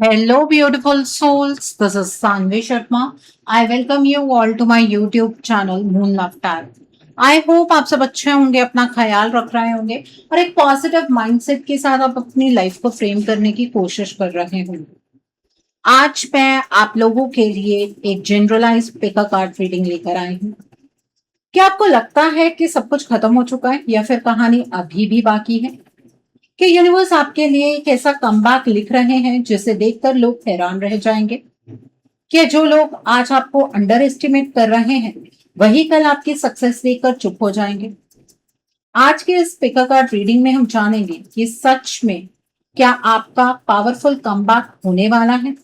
Hello, beautiful souls. This is Sanvi Sharma. I welcome you all to my YouTube channel Moon Love Tarot. I hope आप सब अच्छे होंगे, अपना ख्याल रख रहे होंगे और एक पॉजिटिव माइंडसेट के साथ आप अपनी लाइफ को फ्रेम करने की कोशिश कर रहे होंगे। आज मैं आप लोगों के लिए एक जनरलाइज पिका कार्ड रीडिंग लेकर आई हूँ। क्या आपको लगता है कि सब कुछ खत्म हो चुका है या फिर कहानी अभी भी बाकी है? कि यूनिवर्स आपके लिए एक ऐसा कमबैक लिख रहे हैं जिसे देखकर लोग हैरान रह जाएंगे? कि जो लोग आज आपको अंडर एस्टिमेट कर रहे हैं वही कल आपकी सक्सेस देखकर चुप हो जाएंगे। आज के इस पिका कार्ड रीडिंग में हम जानेंगे कि सच में क्या आपका पावरफुल कमबैक होने वाला है।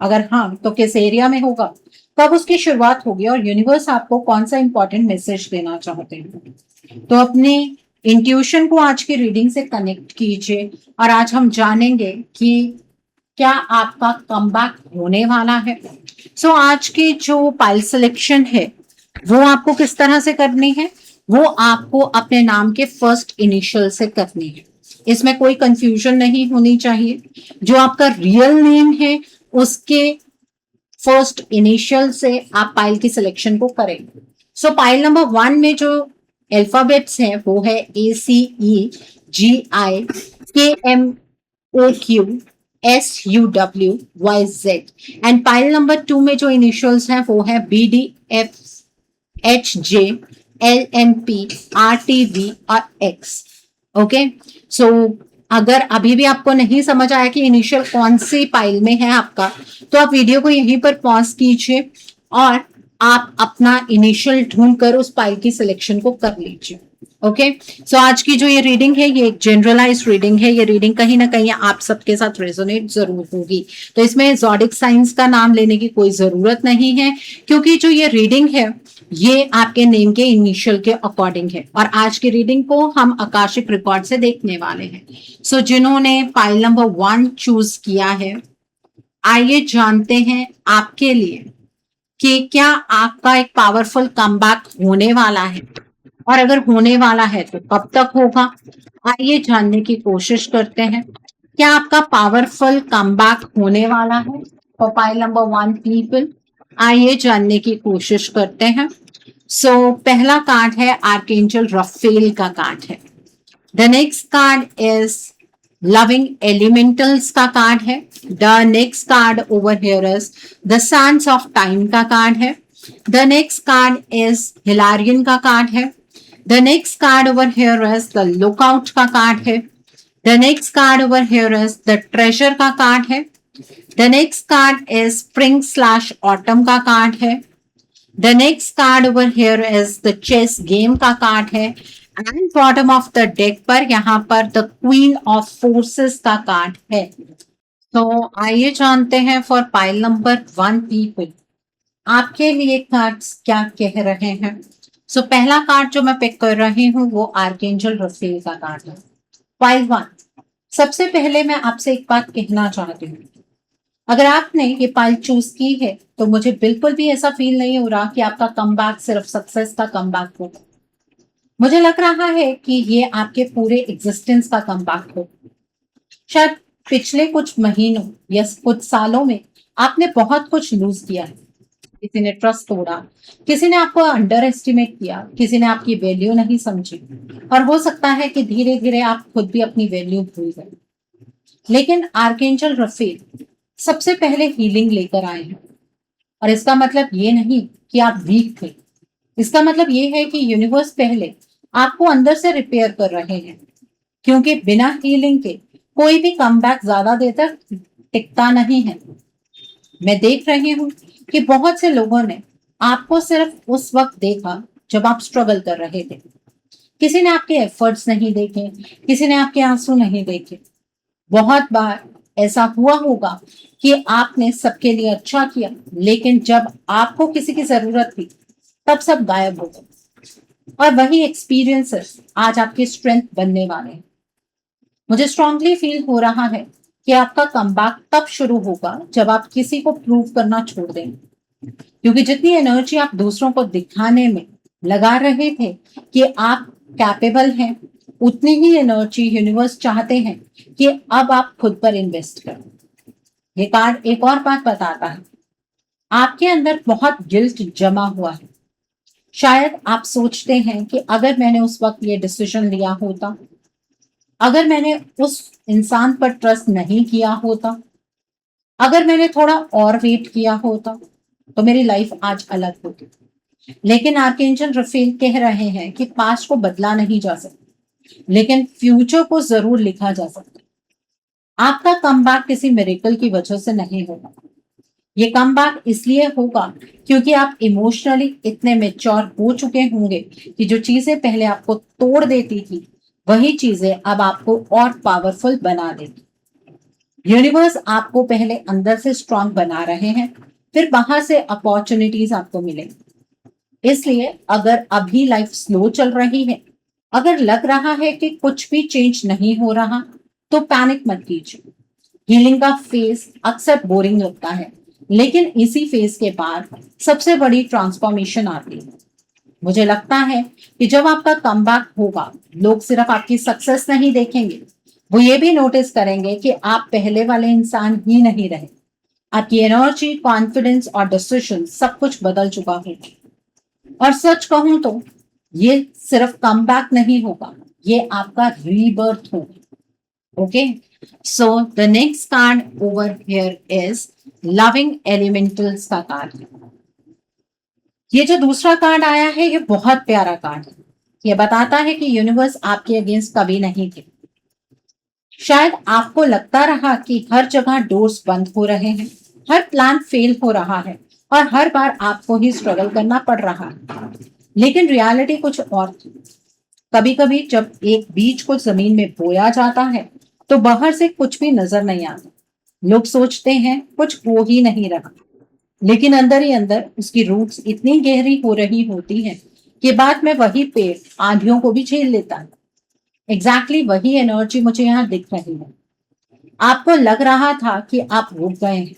अगर हाँ तो किस एरिया में होगा, कब उसकी शुरुआत होगी और यूनिवर्स आपको कौन सा इंपॉर्टेंट मैसेज देना चाहते हैं। तो अपने इंट्यूशन को आज की रीडिंग से कनेक्ट कीजिए और आज हम जानेंगे कि क्या आपका कमबैक होने वाला है। आज की जो पाइल सिलेक्शन है वो आपको किस तरह से करनी है, वो आपको अपने नाम के फर्स्ट इनिशियल से करनी है। इसमें कोई कंफ्यूजन नहीं होनी चाहिए। जो आपका रियल नेम है उसके फर्स्ट इनिशियल से आप पाइल की सिलेक्शन को करेंगे। पाइल नंबर 1 में जो अल्फाबेट्स हैं वो है ACEGIKMOQSUWYZ एंड पाइल नंबर 2 में जो इनिशियल्स हैं वो है BDFHJLNPRTV और X। ओके, सो अगर अभी भी आपको नहीं समझ आया कि इनिशियल कौन सी पाइल में है आपका, तो आप वीडियो को यहीं पर पॉज कीजिए और आप अपना इनिशियल ढूंढकर उस पाइल की सिलेक्शन को कर लीजिए। ओके, सो आज की जो ये रीडिंग है ये एक जनरलाइज रीडिंग है। ये रीडिंग कहीं ना कहीं आप सबके साथ रेजोनेट जरूर होगी। तो इसमें ज़ोडिक साइंस का नाम लेने की कोई जरूरत नहीं है, क्योंकि जो ये रीडिंग है ये आपके नेम के इनिशियल के अकॉर्डिंग है और आज की रीडिंग को हम आकाशिक रिकॉर्ड से देखने वाले हैं। जिन्होंने पाइल नंबर 1 चूज किया है, आइए जानते हैं आपके लिए कि क्या आपका एक पावरफुल कमबैक होने वाला है और अगर होने वाला है तो कब तक होगा। आइए जानने की कोशिश करते हैं क्या आपका पावरफुल कमबैक होने वाला है फॉर पाइल नंबर 1 पीपल। आइए जानने की कोशिश करते हैं। पहला कार्ड है आर्कएंजल रफेल का कार्ड है। The next card is loving elementals का कार्ड है। The next card over here is the Sands of time का कार्ड है। The next card is Hilarion का कार्ड है। The next card over here is the lookout का card है। The next card over here is the treasure का card है। The next card is spring slash autumn का card है। The next card over here is the chess game का card है and bottom of the deck पर यहाँ पर the queen of forces का कार्ड है। आइए जानते हैं फॉर पाइल नंबर 1 पीपल आपके लिए कार्ड्स क्या कह रहे हैं। पहला कार्ड जो मैं पिक कर रही हूँ वो आर्कएंजल रफेल का कार्ड है। पाइल 1, सबसे पहले मैं आपसे एक बात कहना चाहती हूँ। अगर आपने ये पाइल चूज की है तो मुझे बिल्कुल भी ऐसा फील नहीं हो रहा कि आपका कमबैक सिर्फ सक्सेस का कमबैक हो। मुझे लग रहा है कि ये आपके पूरे एग्जिस्टेंस का कमबैक हो। शायद पिछले कुछ महीनों या कुछ सालों में आपने बहुत कुछ लूज किया है। किसी ने ट्रस्ट तोड़ा, किसी ने आपको अंडर एस्टिमेट किया, किसी ने आपकी वैल्यू नहीं समझी और हो सकता है कि धीरे धीरे आप खुद भी अपनी वैल्यू भूल गए। लेकिन आर्कएंजल रफेल सबसे पहले हीलिंग लेकर आए हैं और इसका मतलब ये नहीं कि आप वीक थे। इसका मतलब ये है कि यूनिवर्स पहले आपको अंदर से रिपेयर कर रहे हैं, क्योंकि बिना हीलिंग के कोई भी कमबैक ज्यादा देर तक टिकता नहीं है। मैं देख रही हूँ कि बहुत से लोगों ने आपको सिर्फ उस वक्त देखा जब आप स्ट्रगल कर रहे थे। किसी ने आपके एफर्ट्स नहीं देखे, किसी ने आपके आंसू नहीं देखे। बहुत बार ऐसा हुआ होगा कि आपने सबके लिए अच्छा किया, लेकिन जब आपको किसी की जरूरत थी तब सब गायब हो गए और वही एक्सपीरियंसेस आज आपकी स्ट्रेंथ बनने वाले हैं। मुझे स्ट्रांगली फील हो रहा है कि आपका कमबैक तब शुरू होगा जब आप किसी को प्रूव करना छोड़ दें, क्योंकि जितनी एनर्जी आप दूसरों को दिखाने में लगा रहे थे कि आप कैपेबल हैं, उतनी ही एनर्जी यूनिवर्स चाहते हैं कि अब आप खुद पर इन्वेस्ट करें। ये कार्ड एक और बात बताता है, आपके अंदर बहुत गिल्ट जमा हुआ है। शायद आप सोचते हैं कि अगर मैंने उस वक्त ये डिसीजन लिया होता, अगर मैंने उस इंसान पर ट्रस्ट नहीं किया होता, अगर मैंने थोड़ा और वेट किया होता, तो मेरी लाइफ आज अलग होती। लेकिन आर्कएंजल रफील कह रहे हैं कि पास्ट को बदला नहीं जा सकता, लेकिन फ्यूचर को जरूर लिखा जा सकता। आपका कमबैक किसी मिरेकल की वजह से नहीं होगा। ये कमबैक इसलिए होगा क्योंकि आप इमोशनली इतने मेच्योर हो चुके होंगे कि जो चीजें पहले आपको तोड़ देती थी, वही चीजें अब आपको और पावरफुल बना देती। यूनिवर्स आपको पहले अंदर से स्ट्रांग बना रहे हैं, फिर बाहर से अपॉर्चुनिटीज आपको मिलेंगी। इसलिए अगर अभी लाइफ स्लो चल रही है, अगर लग रहा है कि कुछ भी चेंज नहीं हो रहा, तो पैनिक मत कीजिए। हीलिंग का फेज अक्सर बोरिंग लगता है, लेकिन इसी फेज के बाद सबसे बड़ी ट्रांसफॉर्मेशन आती है। मुझे लगता है कि जब आपका कमबैक होगा, लोग सिर्फ आपकी सक्सेस नहीं देखेंगे, वो ये भी नोटिस करेंगे कि आप पहले वाले इंसान ही नहीं रहे। आपकी एनर्जी, कॉन्फिडेंस और डिसीजन सब कुछ बदल चुका है। और सच कहूं तो ये सिर्फ कमबैक नहीं होगा, ये आपका रीबर्थ होगा। Okay, so the next card over here is loving elementals का कार्ड। ये जो दूसरा कार्ड आया है, ये बहुत प्यारा कार्ड है। ये बताता है कि यूनिवर्स आपके अगेंस्ट कभी नहीं थे। शायद आपको लगता रहा कि हर जगह डोर्स बंद हो रहे हैं, हर प्लान फेल हो रहा है और हर बार आपको ही स्ट्रगल करना पड़ रहा है। लेकिन रियलिटी कुछ और थी। कभी कभी जब एक बीज को जमीन में बोया जाता है, तो बाहर से कुछ भी नजर नहीं आता। लोग सोचते हैं कुछ हो ही नहीं रहा, लेकिन अंदर ही अंदर उसकी रूट्स इतनी गहरी हो रही होती हैं कि बाद में वही पेड़ आंधियों को भी झेल लेता है। एग्जैक्टली वही एनर्जी मुझे यहाँ दिख रही है। आपको लग रहा था कि आप रुक गए हैं,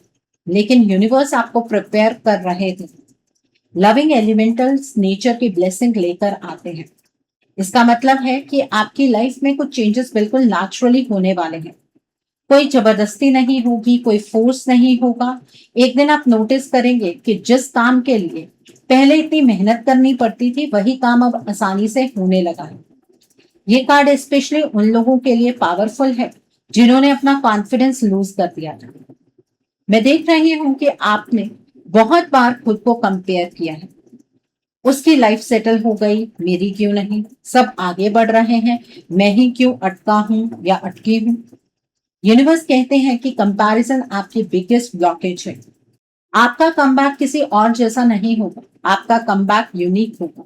लेकिन यूनिवर्स आपको प्रिपेयर कर रहे थे। लविंग एलिमेंटल्स नेचर की ब्लेसिंग लेकर आते हैं। इसका मतलब है कि आपकी लाइफ में कुछ चेंजेस बिल्कुल नेचुरली होने वाले हैं। कोई जबरदस्ती नहीं होगी, कोई फोर्स नहीं होगा। एक दिन आप नोटिस करेंगे कि जिस काम के लिए पहले इतनी मेहनत करनी पड़ती थी, वही काम अब आसानी से होने लगा है। ये कार्ड स्पेशली उन लोगों के लिए पावरफुल है जिन्होंने अपना कॉन्फिडेंस लूज कर दिया था। मैं देख रही हूं कि आपने बहुत बार खुद को कंपेयर किया है। उसकी लाइफ सेटल हो गई, मेरी क्यों नहीं, सब आगे बढ़ रहे हैं, मैं ही क्यों अटका हूं या अटकी हूं। यूनिवर्स कहते हैं कि कंपैरिजन आपकी बिगेस्ट ब्लॉकेज है। आपका कमबैक किसी और जैसा नहीं होगा, आपका कमबैक यूनिक होगा।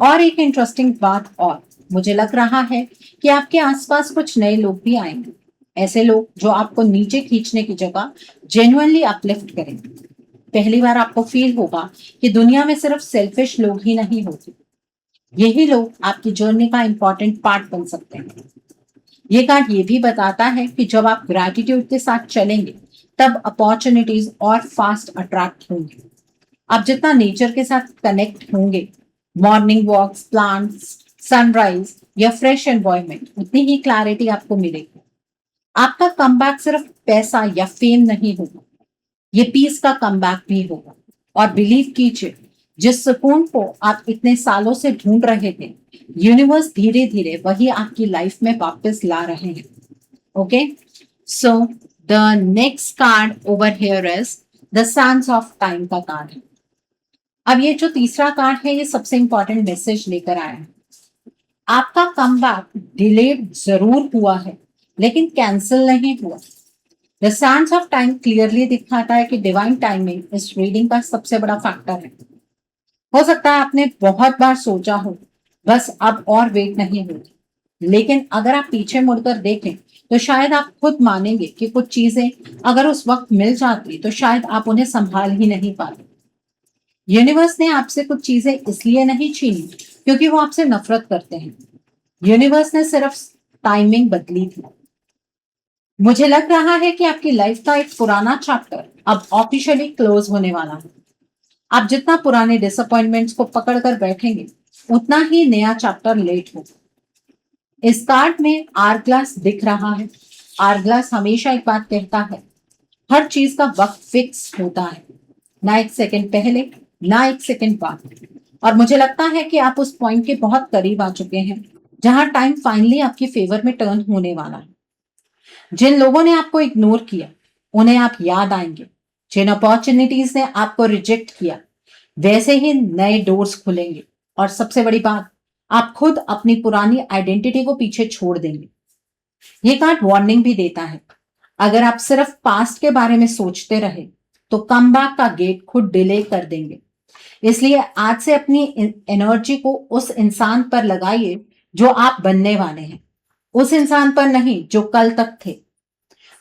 और एक इंटरेस्टिंग बात और, मुझे लग रहा है कि आपके आसपास कुछ नए लोग भी आएंगे। ऐसे लोग जो आपको नीचे खींचने की जगह जेन्युइनली अपलिफ्ट करेंगे। पहली बार आपको फील होगा कि दुनिया में सिर्फ सेल्फिश लोग ही नहीं होते। यही लोग आपकी जर्नी का इंपॉर्टेंट पार्ट बन सकते हैं। ये कार्ड ये भी बताता है कि जब आप ग्रैटिट्यूड के साथ चलेंगे, तब अपॉर्चुनिटीज और फास्ट अट्रैक्ट होंगी। आप जितना नेचर के साथ कनेक्ट होंगे, मॉर्निंग वॉक्स, प्लांट्स, सनराइज या फ्रेश एनवायरनमेंट, उतनी ही क्लैरिटी आपको मिलेगी। आपका कमबैक सिर्फ पैसा या फेम नहीं होगा, ये पीस का कमबैक भी होगा। और बिलीव कीजिए, जिस सुकून को आप इतने सालों से ढूंढ रहे थे, यूनिवर्स धीरे धीरे वही आपकी लाइफ में वापस ला रहे हैं। Okay, so the next card over here is the Sands of time का कार्ड है। अब ये जो तीसरा कार्ड है, ये सबसे इंपॉर्टेंट मैसेज लेकर आया है। आपका कमबैक डिलेड जरूर हुआ है, लेकिन कैंसिल नहीं हुआ। The Sands of time clearly दिखाता है कि डिवाइन टाइमिंग इस रीडिंग का सबसे बड़ा फैक्टर है। हो सकता है आपने बहुत बार सोचा हो, बस अब और वेट नहीं होगी। लेकिन अगर आप पीछे मुड़कर देखें, तो शायद आप खुद मानेंगे कि कुछ चीजें अगर उस वक्त मिल जाती, तो शायद आप उन्हें संभाल ही नहीं पाते। यूनिवर्स ने आपसे कुछ चीजें इसलिए नहीं छीनी क्योंकि वो आपसे नफरत करते हैं। यूनिवर्स ने सिर्फ टाइमिंग बदली थी। मुझे लग रहा है कि आपकी लाइफ का एक पुराना चैप्टर अब ऑफिशियली क्लोज होने वाला है। आप जितना पुराने डिसअपॉइंटमेंट्स को पकड़कर बैठेंगे, उतना ही नया चैप्टर लेट होगा। इस कार्ड में आर ग्लास दिख रहा है। आर ग्लास हमेशा एक बात कहता है, हर चीज का वक्त फिक्स होता है, ना एक सेकंड पहले ना एक सेकंड बाद। और मुझे लगता है कि आप उस पॉइंट के बहुत करीब आ चुके हैं जहां टाइम फाइनली आपकी फेवर में टर्न होने वाला है। जिन लोगों ने आपको इग्नोर किया उन्हें आप याद आएंगे, जिन अपॉर्चुनिटीज ने आपको रिजेक्ट किया वैसे ही नए डोर्स खुलेंगे। और सबसे बड़ी बात, आप खुद अपनी पुरानी आइडेंटिटी को पीछे छोड़ देंगे। ये कार्ड वार्निंग भी देता है, अगर आप सिर्फ पास्ट के बारे में सोचते रहे तो कमबैक का गेट खुद डिले कर देंगे। इसलिए आज से अपनी एनर्जी को उस इंसान पर लगाइए जो आप बनने वाले हैं, उस इंसान पर नहीं जो कल तक थे।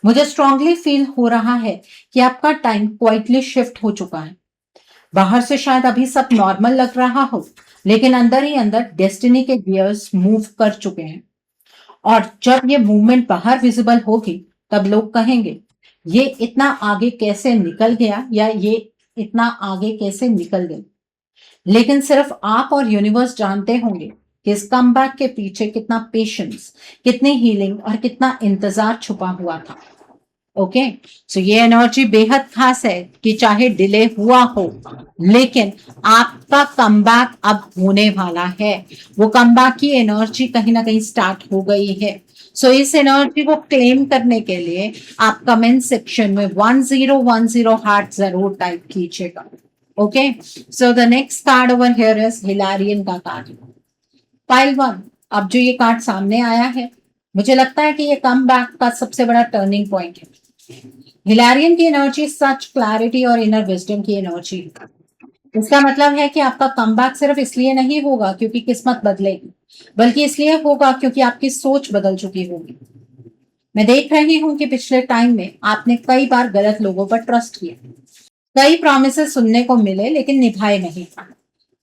मुझे स्ट्रांगली फील हो रहा है कि आपका टाइम क्वाइटली शिफ्ट हो चुका है। बाहर से शायद अभी सब नॉर्मल लग रहा हो, लेकिन अंदर ही अंदर डेस्टिनी के गियर्स मूव कर चुके हैं। और जब ये मूवमेंट बाहर विजिबल होगी तब लोग कहेंगे ये इतना आगे कैसे निकल गया, या ये इतना आगे कैसे निकल गए। लेकिन सिर्फ आप और यूनिवर्स जानते होंगे कि इस कमबैक के पीछे कितना पेशेंस, कितनी हीलिंग और कितना इंतजार छुपा हुआ था। ओके, सो ये एनर्जी बेहद खास है कि चाहे डिले हुआ हो, लेकिन आपका कमबैक अब होने वाला है। वो कमबैक की एनर्जी कहीं ना कहीं स्टार्ट हो गई है। सो इस एनर्जी को क्लेम करने के लिए आप कमेंट सेक्शन में 1010 हार्ट जरूर टाइप कीजिएगा। Okay, so the next card over here is Hilarion का कार्ड, पाइल वन। अब जो ये कार्ड सामने आया है, मुझे लगता है कि ये कमबैक का सबसे बड़ा टर्निंग पॉइंट है। हिलारियन की एनर्जी सच क्लैरिटी और इनर विजडम की एनर्जी। इसका मतलब है कि आपका कमबैक सिर्फ इसलिए नहीं होगा क्योंकि किस्मत बदलेगी, बल्कि इसलिए होगा क्योंकि आपकी सोच बदल चुकी होगी। मैं देख रही हूं कि पिछले टाइम में आपने कई बार गलत लोगों पर ट्रस्ट किया, कई प्रॉमिसेस सुनने को मिले लेकिन निभाए नहीं,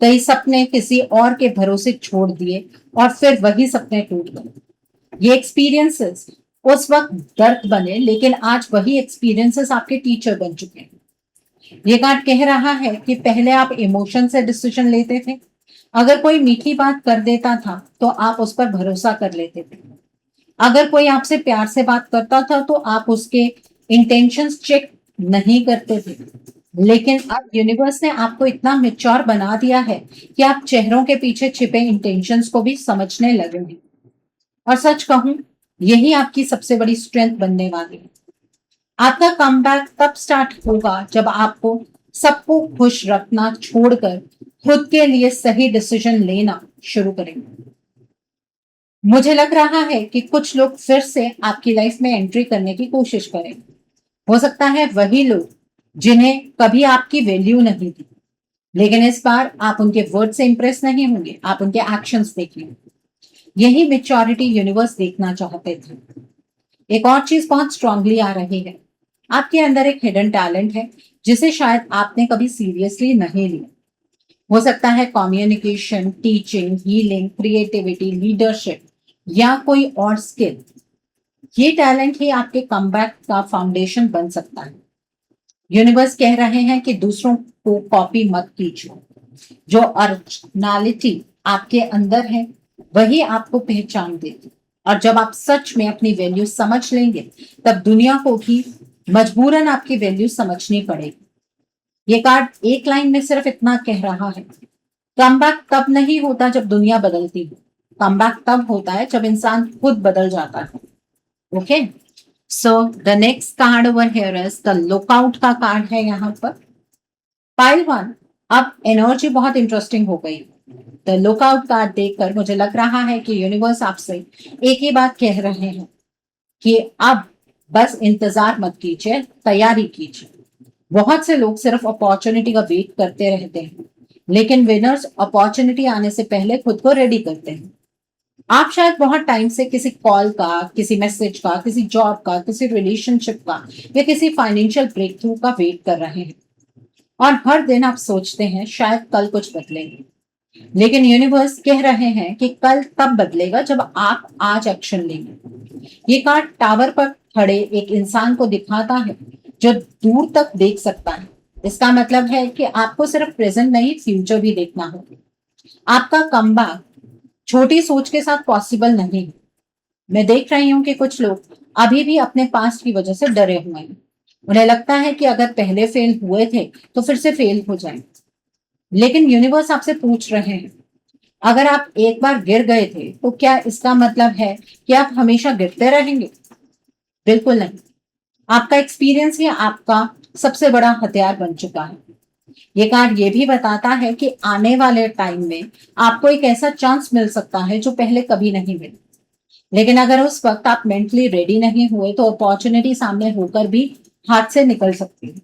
कई सपने किसी और के भरोसे छोड़ दिए और फिर वही सपने टूट गए। ये एक्सपीरियंसेस उस वक्त दर्द बने, लेकिन आज वही एक्सपीरियंसेस आपके टीचर बन चुके हैं। ये कार्ड कह रहा है कि पहले आप इमोशन से डिसीजन लेते थे। अगर कोई मीठी बात कर देता था तो आप उस पर भरोसा कर लेते थे। अगर कोई आपसे प्यार से बात करता था तो आप उसके इंटेंशंस चेक नहीं करते थे। लेकिन अब यूनिवर्स ने आपको इतना मेच्योर बना दिया है कि आप चेहरों के पीछे छिपे इंटेंशंस को भी समझने लगे हैं। और सच कहूं, यही आपकी सबसे बड़ी स्ट्रेंथ बनने वाली है। आपका कमबैक तब स्टार्ट होगा जब आपको सबको खुश रखना छोड़कर खुद के लिए सही डिसीजन लेना शुरू करेंगे। मुझे लग रहा है कि कुछ लोग फिर से आपकी लाइफ में एंट्री करने की कोशिश करेंगे। हो सकता है वही लोग जिन्हें कभी आपकी वैल्यू नहीं दी, लेकिन इस बार आप उनके वर्ड से इंप्रेस नहीं होंगे, आप उनके एक्शंस देखेंगे। यही मेच्योरिटी यूनिवर्स देखना चाहते थे। एक और चीज बहुत स्ट्रांगली आ रही है, आपके अंदर एक हिडन टैलेंट है जिसे शायद आपने कभी सीरियसली नहीं लिया। हो सकता है communication, teaching, healing, creativity, leadership या कोई और स्किल। ये टैलेंट ही आपके कमबैक का फाउंडेशन बन सकता है। यूनिवर्स कह रहे हैं कि दूसरों को कॉपी मत कीजिए। जो ओरिजिनलिटी आपके अंदर है वही आपको पहचान देगी। और जब आप सच में अपनी वैल्यू समझ लेंगे तब दुनिया को भी मजबूरन आपकी वैल्यू समझनी पड़ेगी। ये कार्ड एक लाइन में सिर्फ इतना कह रहा है, कमबैक तब नहीं होता जब दुनिया बदलती है, कमबैक तब होता है जब इंसान खुद बदल जाता है। Okay, so the next card over here is the lookout का कार्ड है यहाँ पर, पाइल वन। अब एनर्जी बहुत इंटरेस्टिंग हो गई। द लुकआउट कार्ड देखकर मुझे लग रहा है कि यूनिवर्स आपसे एक ही बात कह रहे हैं कि अब बस इंतजार मत कीजिए, तैयारी कीजिए। बहुत से लोग सिर्फ अपॉर्चुनिटी का वेट करते रहते हैं, लेकिन विनर्स अपॉर्चुनिटी आने से पहले खुद को रेडी करते हैं। आप शायद बहुत टाइम से किसी कॉल का, किसी मैसेज का, किसी जॉब का, किसी रिलेशनशिप का या किसी फाइनेंशियल ब्रेक थ्रू का वेट कर रहे हैं। और हर दिन आप सोचते हैं शायद कल कुछ बदलेगा, लेकिन यूनिवर्स कह रहे हैं कि कल तब बदलेगा जब आप आज एक्शन लेंगे। ये कार्ड टावर पर खड़े एक इंसान को दिखाता है जो दूर तक देख सकता है। इसका मतलब है कि आपको सिर्फ प्रेजेंट नहीं, फ्यूचर भी देखना होगा। आपका कमबैक छोटी सोच के साथ पॉसिबल नहीं। मैं देख रही हूं कि कुछ लोग अभी भी अपने पास्ट की वजह से डरे हुए हैं। उन्हें लगता है कि अगर पहले फेल हुए थे तो फिर से फेल हो जाए। लेकिन यूनिवर्स आपसे पूछ रहे हैं, अगर आप एक बार गिर गए थे तो क्या इसका मतलब है कि आप हमेशा गिरते रहेंगे? बिल्कुल नहीं। आपका एक्सपीरियंस ही आपका सबसे बड़ा हथियार बन चुका है। ये कार्ड ये भी बताता है कि आने वाले टाइम में आपको एक ऐसा चांस मिल सकता है जो पहले कभी नहीं मिला। लेकिन अगर उस वक्त आप मेंटली रेडी नहीं हुए तो अपॉर्चुनिटी सामने होकर भी हाथ से निकल सकती है।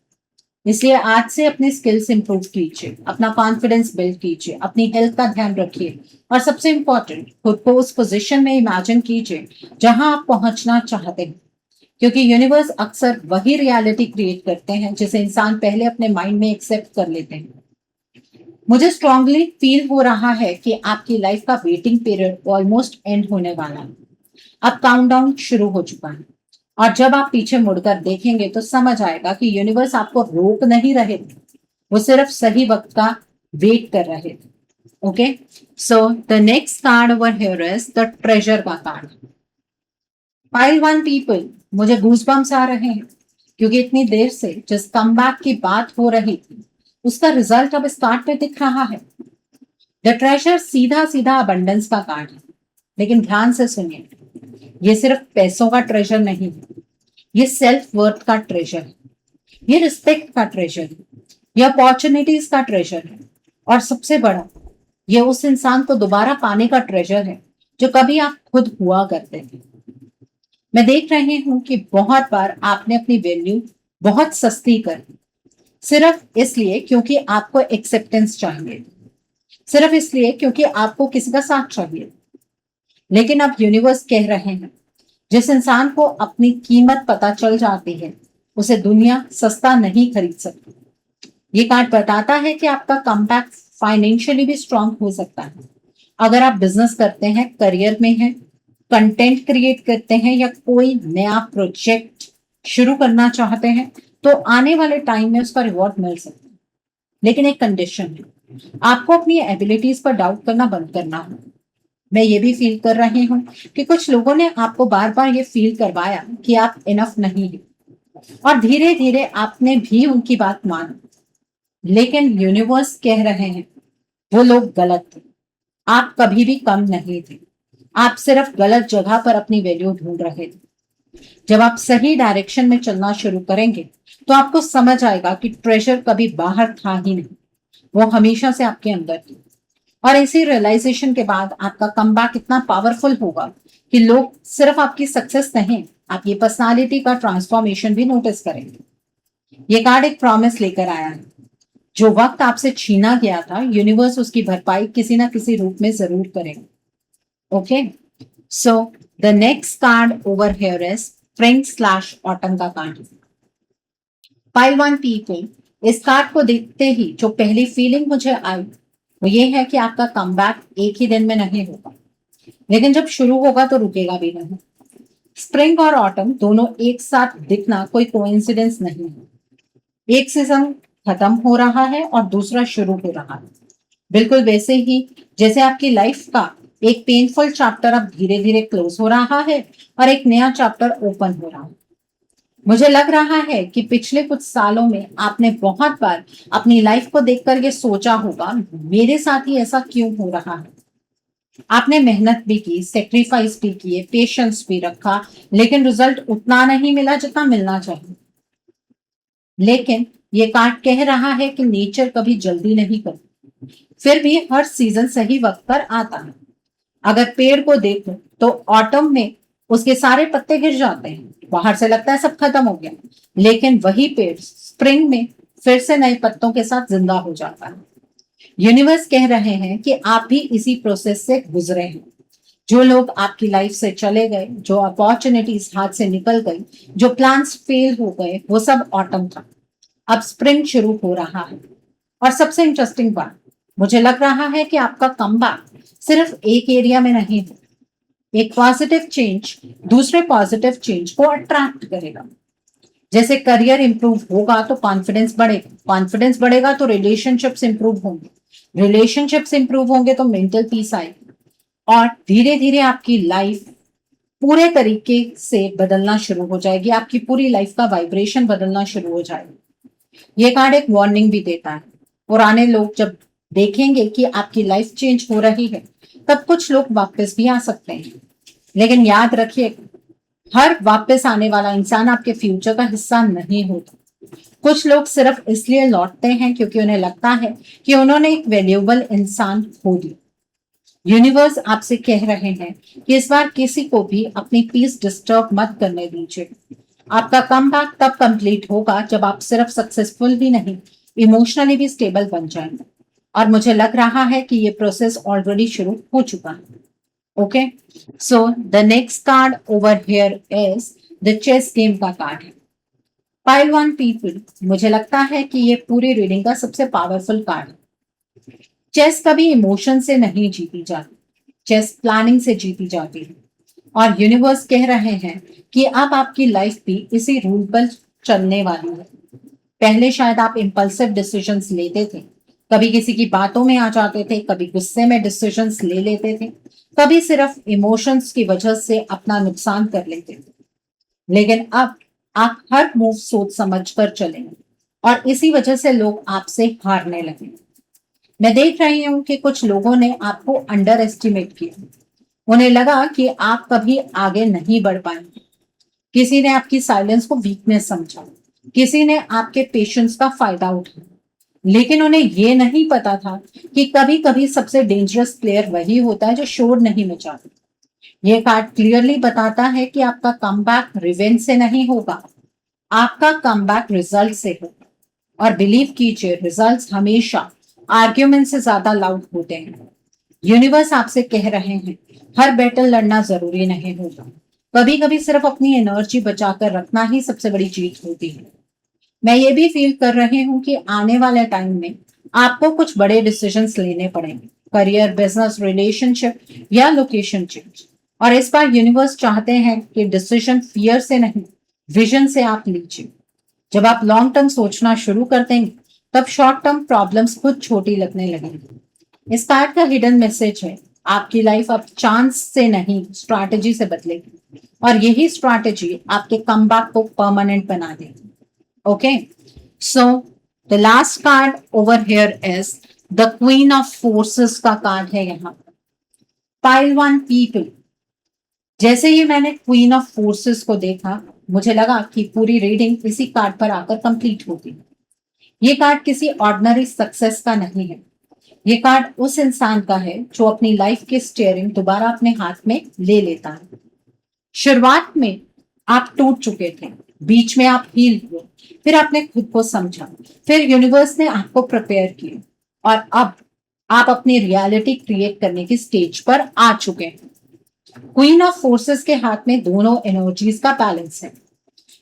इसलिए आज से अपनी स्किल्स इंप्रूव कीजिए, अपना कॉन्फिडेंस बिल्ड कीजिए, अपनी हेल्थ का ध्यान रखिए और सबसे इंपॉर्टेंट, खुद को उस पोजीशन में इमेजिन कीजिए जहां आप पहुंचना चाहते हैं। क्योंकि यूनिवर्स अक्सर वही रियलिटी क्रिएट करते हैं जिसे इंसान पहले अपने माइंड में एक्सेप्ट कर लेते हैं। मुझे स्ट्रांगली फील हो रहा है कि आपकी लाइफ का वेटिंग पीरियड ऑलमोस्ट एंड होने वाला है। अब काउंटडाउन शुरू हो चुका है और जब आप पीछे मुड़कर देखेंगे तो समझ आएगा कि यूनिवर्स आपको रोक नहीं रहे थे, वो सिर्फ सही वक्त का वेट कर रहे थे। Okay, so the next card over here is the treasure का कार्ड। पाइल वन पीपल, मुझे गूजबम्स आ रहे हैं क्योंकि इतनी देर से जिस कमबैक की बात हो रही थी उसका रिजल्ट अब इस कार्ड पे दिख रहा है। द ट्रेजर सीधा सीधा अबंडेंस का कार्ड है, लेकिन ध्यान से सुनिए, ये सिर्फ पैसों का ट्रेजर नहीं है, ये सेल्फ वर्थ का ट्रेजर है, ये रिस्पेक्ट का ट्रेजर है, ये अपॉर्चुनिटीज का ट्रेजर है और सबसे बड़ा, ये उस इंसान को दोबारा पाने का ट्रेजर है जो कभी आप खुद हुआ करते थे। मैं देख रही हूं कि बहुत बार आपने अपनी वैल्यू बहुत सस्ती कर दी, सिर्फ इसलिए क्योंकि आपको एक्सेप्टेंस चाहिए, सिर्फ इसलिए क्योंकि आपको किसी का साथ चाहिए। लेकिन अब यूनिवर्स कह रहे हैं, जिस इंसान को अपनी कीमत पता चल जाती है उसे दुनिया सस्ता नहीं खरीद सकती। ये कार्ड बताता है कि आपका कमबैक फाइनेंशियली भी स्ट्रांग हो सकता है। अगर आप बिजनेस करते हैं, करियर में हैं, कंटेंट क्रिएट करते हैं या कोई नया प्रोजेक्ट शुरू करना चाहते हैं तो आने वाले टाइम में उसका रिवॉर्ड मिल सकता है। लेकिन एक कंडीशन है, आपको अपनी एबिलिटीज पर डाउट करना बंद करना है। मैं ये भी फील कर रही हूँ कि कुछ लोगों ने आपको बार बार ये फील करवाया कि आप इनफ नहीं है और धीरे धीरे आपने भी उनकी बात मानी। लेकिन यूनिवर्स कह रहे हैं, वो लोग गलत थे, आप कभी भी कम नहीं थे, आप सिर्फ गलत जगह पर अपनी वैल्यू ढूंढ रहे थे। जब आप सही डायरेक्शन में चलना शुरू करेंगे तो आपको समझ आएगा कि ट्रेजर कभी बाहर था ही नहीं, वो हमेशा से आपके अंदर थी। और इसी रियलाइजेशन के बाद आपका कमबैक इतना पावरफुल होगा कि लोग सिर्फ आपकी सक्सेस नहीं, आपकी पर्सनालिटी का ट्रांसफॉर्मेशन भी नोटिस करेंगे। ये कार्ड एक प्रॉमिस लेकर आया है, जो वक्त आपसे छीना गया था यूनिवर्स उसकी भरपाई किसी ना किसी रूप में जरूर करेगा। Okay, so the next card over here is spring slash autumn का कार्ड। पाइल वन पीपल, इस कार्ड को देखते ही जो पहली फीलिंग मुझे आई वो ये है कि आपका कमबैक एक ही दिन में नहीं होगा, लेकिन जब शुरू होगा तो रुकेगा भी नहीं। स्प्रिंग और ऑटम दोनों एक साथ दिखना कोई कोइंसिडेंस नहीं है। एक सीजन खत्म हो रहा है और दूसरा शुरू हो रहा है, बिल्कुल वैसे ही जैसे आपकी लाइफ का एक पेनफुल चैप्टर अब धीरे धीरे क्लोज हो रहा है और एक नया चैप्टर ओपन हो रहा है। मुझे लग रहा है कि पिछले कुछ सालों में आपने बहुत बार अपनी लाइफ को देखकर ये सोचा होगा, मेरे साथ ही ऐसा क्यों हो रहा है। आपने मेहनत भी की, सेक्रीफाइस भी किए, पेशेंस भी रखा, लेकिन रिजल्ट उतना नहीं मिला जितना मिलना चाहिए। लेकिन ये कार्ड कह रहा है कि नेचर कभी जल्दी नहीं करती, फिर भी हर सीजन सही वक्त पर आता है। अगर पेड़ को देखो तो ऑटम में उसके सारे पत्ते गिर जाते हैं, बाहर से लगता है सब खत्म हो गया, लेकिन वही पेड़ स्प्रिंग में फिर से नए पत्तों के साथ जिंदा हो जाता है। यूनिवर्स कह रहे हैं कि आप भी इसी प्रोसेस से गुजरे हैं। जो लोग आपकी लाइफ से चले गए, जो अपॉर्चुनिटीज हाथ से निकल गई, जो प्लान्स फेल हो गए, वो सब ऑटम था। अब स्प्रिंग शुरू हो रहा है और सबसे इंटरेस्टिंग बात, मुझे लग रहा है कि आपका कमबैक सिर्फ एक एरिया में नहीं है। एक पॉजिटिव चेंज दूसरे पॉजिटिव चेंज को अट्रैक्ट करेगा। जैसे करियर इंप्रूव होगा तो कॉन्फिडेंस बढ़ेगा, कॉन्फिडेंस बढ़ेगा तो रिलेशनशिप्स इंप्रूव होंगे, रिलेशनशिप्स इंप्रूव होंगे तो मेंटल पीस आएगी और धीरे धीरे आपकी लाइफ पूरे तरीके से बदलना शुरू हो जाएगी, आपकी पूरी लाइफ का वाइब्रेशन बदलना शुरू हो जाएगा। ये कार्ड एक वार्निंग भी देता है। पुराने लोग जब देखेंगे कि आपकी लाइफ चेंज हो रही है, तब कुछ लोग वापस भी आ सकते हैं, लेकिन याद रखिए, हर वापस आने वाला इंसान आपके फ्यूचर का हिस्सा नहीं होता। कुछ लोग सिर्फ इसलिए लौटते हैं क्योंकि उन्हें लगता है कि उन्होंने एक वैल्यूएबल इंसान खो दिया। यूनिवर्स आपसे कह रहे हैं कि इस बार किसी को भी अपनी पीस डिस्टर्ब मत करने दीजिए। आपका कमबैक तब कंप्लीट होगा जब आप सिर्फ सक्सेसफुल ही नहीं, इमोशनली भी स्टेबल बन जाएंगे। और मुझे लग रहा है कि ये प्रोसेस ऑलरेडी शुरू हो चुका है। Okay, so the next card over here is the chess game का कार्ड है। पाइल वन पीपल, मुझे लगता है कि ये पूरी रीडिंग का सबसे पावरफुल कार्ड है। चेस कभी इमोशन से नहीं जीती जाती, चेस प्लानिंग से जीती जाती है। और यूनिवर्स कह रहे हैं कि अब आपकी लाइफ भी इसी रूल पर चलने वाली है। पहले शायद आप इम्पल्सिव डिसीजंस लेते थे, कभी किसी की बातों में आ जाते थे, कभी गुस्से में डिसीजंस ले लेते थे, कभी सिर्फ इमोशंस की वजह से अपना नुकसान कर लेते थे। लेकिन अब आप हर मूव सोच समझ कर चलेंगे, और इसी वजह से लोग आपसे हारने लगे। मैं देख रही हूँ कि कुछ लोगों ने आपको अंडर एस्टिमेट किया। उन्हें लगा कि आप कभी आगे नहीं बढ़ पाएंगे। किसी ने आपकी साइलेंस को वीकनेस समझा, किसी ने आपके पेशेंस का फायदा उठाया, लेकिन उन्हें यह नहीं पता था कि कभी कभी सबसे डेंजरस प्लेयर वही होता है जो शोर नहीं मचाता। ये कार्ड क्लियरली बताता है कि आपका कमबैक रिवेंज से नहीं होगा, आपका कमबैक रिजल्ट से होगा। और बिलीव कीजिए, रिजल्ट्स हमेशा आर्ग्यूमेंट से ज्यादा लाउड होते हैं। यूनिवर्स आपसे कह रहे हैं, हर बैटल लड़ना जरूरी नहीं होगा, कभी कभी सिर्फ अपनी एनर्जी बचाकर रखना ही सबसे बड़ी जीत होती है। मैं ये भी फील कर रही हूँ कि आने वाले टाइम में आपको कुछ बड़े डिसीजंस लेने पड़ेंगे, करियर, बिजनेस, रिलेशनशिप या लोकेशन चेंज। और इस बार यूनिवर्स चाहते हैं कि डिसीजन फियर से नहीं, विजन से आप लीजिए। जब आप लॉन्ग टर्म सोचना शुरू कर देंगे, तब शॉर्ट टर्म प्रॉब्लम्स खुद छोटी लगने लगेंगी। इस कार्ड का हिडन मैसेज है, आपकी लाइफ अब चांस से नहीं, स्ट्रैटेजी से बदलेगी, और यही स्ट्रैटेजी आपके कमबैक को परमानेंट बना देगी। Okay, so the last card over here is the queen of forces का कार्ड है। यहाँ पाइल वन पीपल, जैसे ही मैंने क्वीन ऑफ फोर्सेस को देखा, मुझे लगा कि पूरी रीडिंग इसी कार्ड पर आकर कंप्लीट होगी। ये कार्ड किसी ऑर्डिनरी सक्सेस का नहीं है, ये कार्ड उस इंसान का है जो अपनी लाइफ की स्टीयरिंग दोबारा अपने हाथ में ले लेता है। शुरुआत में आप टूट चुके थे, बीच में आप हील हुए, फिर आपने खुद को समझा, फिर यूनिवर्स ने आपको प्रिपेयर किया, और अब आप अपनी रियलिटी क्रिएट करने की स्टेज पर आ चुके हैं। क्वीन ऑफ फोर्सेस के हाथ में दोनों एनर्जीज का बैलेंस है।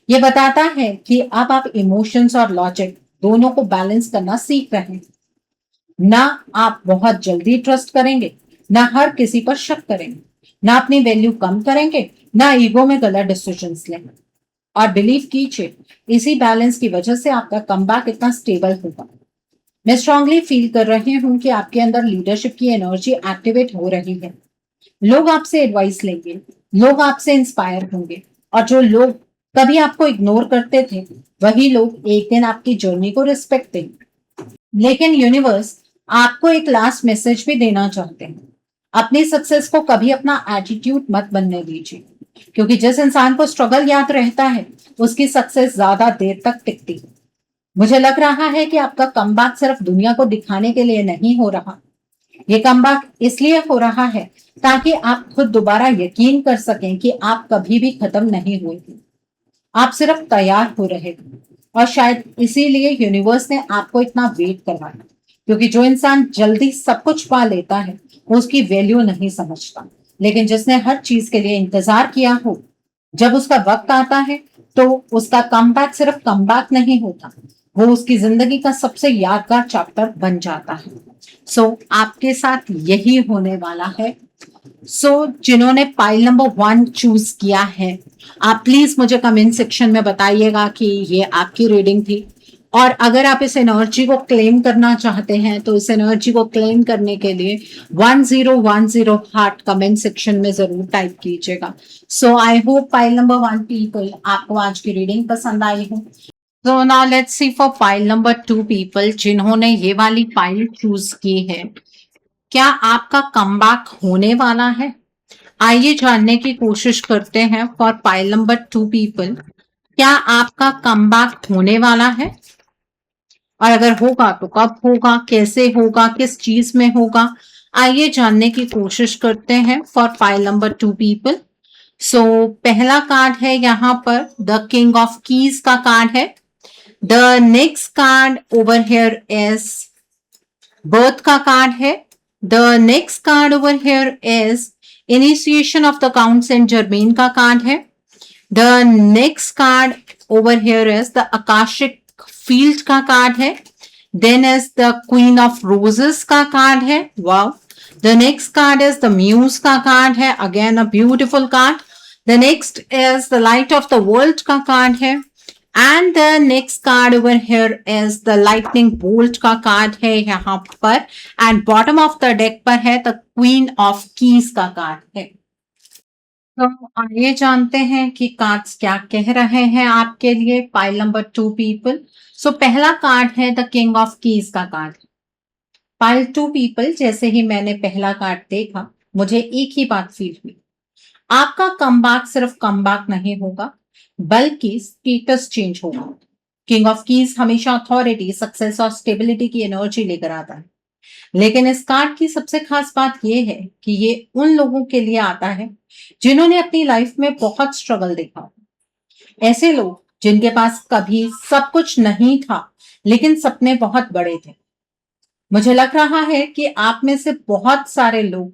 ये बताता है कि अब आप इमोशंस और लॉजिक दोनों को बैलेंस करना सीख रहे हैं। ना आप बहुत जल्दी ट्रस्ट करेंगे, ना हर किसी पर शक करेंगे, ना अपनी वैल्यू कम करेंगे, ना ईगो में गलत डिसीजंस लेंगे। और बिलीव कीजिए, इसी बैलेंस की वजह से आपका कमबैक इतना स्टेबल होगा। मैं स्ट्रांगली फील कर रही हूँ कि आपके अंदर लीडरशिप की एनर्जी एक्टिवेट हो रही है। लोग आपसे एडवाइस लेंगे, लोग आपसे इंस्पायर होंगे, और जो लोग कभी आपको इग्नोर करते थे, वही लोग एक दिन आपकी जर्नी को रिस्पेक्ट देंगे। लेकिन यूनिवर्स आपको एक लास्ट मैसेज भी देना चाहते हैं, अपनी सक्सेस को कभी अपना एटीट्यूड मत बनने दीजिए, क्योंकि जिस इंसान को स्ट्रगल याद रहता है, उसकी सक्सेस ज्यादा देर तक टिकती है। मुझे लग रहा है कि आपका कमबैक सिर्फ दुनिया को दिखाने के लिए नहीं हो रहा, ये कमबैक इसलिए हो रहा है ताकि आप खुद दोबारा यकीन कर सकें कि आप कभी भी खत्म नहीं हुए थे, आप सिर्फ तैयार हो रहे थे। और शायद इसीलिए यूनिवर्स ने आपको इतना वेट करवाया, क्योंकि जो इंसान जल्दी सब कुछ पा लेता है, वो उसकी वैल्यू नहीं समझता। लेकिन जिसने हर चीज के लिए इंतजार किया हो, जब उसका वक्त आता है, तो उसका कमबैक सिर्फ कमबैक नहीं होता, वो उसकी जिंदगी का सबसे यादगार चैप्टर बन जाता है। सो आपके साथ यही होने वाला है। जिन्होंने पाइल नंबर 1 चूज किया है, आप प्लीज मुझे कमेंट सेक्शन में बताइएगा कि ये आपकी रीडिंग थी, और अगर आप इस एनर्जी को क्लेम करना चाहते हैं तो इस एनर्जी को क्लेम करने के लिए 1010 हार्ट कमेंट सेक्शन में जरूर टाइप कीजिएगा। So I hope pile number 1 people आपको आज की रीडिंग पसंद आई हो। So now let's see for pile number 2 people जिन्होंने ये वाली पाइल चूज की है। क्या आपका कमबैक होने वाला है? आइए जानने की कोशिश करते हैं फॉर पाइल नंबर 2 पीपल। क्या आपका कमबैक होने वाला है? और अगर होगा तो कब होगा, कैसे होगा, किस चीज में होगा? आइए जानने की कोशिश करते हैं for pile number 2 people. So पहला कार्ड है यहाँ पर द किंग ऑफ कीज का कार्ड है। The next card over here is birth का कार्ड है। The next card over here is initiation of the Count Saint Germain का card है। The next card over here is the akashic field का card है। Then is the queen of roses का card है। Wow. The next card is the muse का card है, again a beautiful card. The next is the light of the world का card है। And the next card over here is the lightning bolt का card है यहाँ पर। And bottom of the deck पर है द क्वीन ऑफ कीज का card है। तो आइए जानते हैं कि कार्ड्स क्या कह रहे हैं आपके लिए पाइल नंबर 2 पीपल। सो पहला कार्ड है द किंग ऑफ कीज का कार्ड। पाइल 2 पीपल, जैसे ही मैंने पहला कार्ड देखा मुझे एक ही बात फील हुई, आपका कमबैक सिर्फ कमबैक नहीं होगा बल्कि स्टेटस चेंज होगा। किंग ऑफ कीज हमेशा अथॉरिटी, सक्सेस और स्टेबिलिटी की एनर्जी लेकर आता है, लेकिन इस कार्ड की सबसे खास बात यह है कि ये उन लोगों के लिए आता है जिन्होंने अपनी लाइफ में बहुत स्ट्रगल देखा। ऐसे लोग जिनके पास कभी सब कुछ नहीं था लेकिन सपने बहुत बड़े थे। मुझे लग रहा है कि आप में से बहुत सारे लोग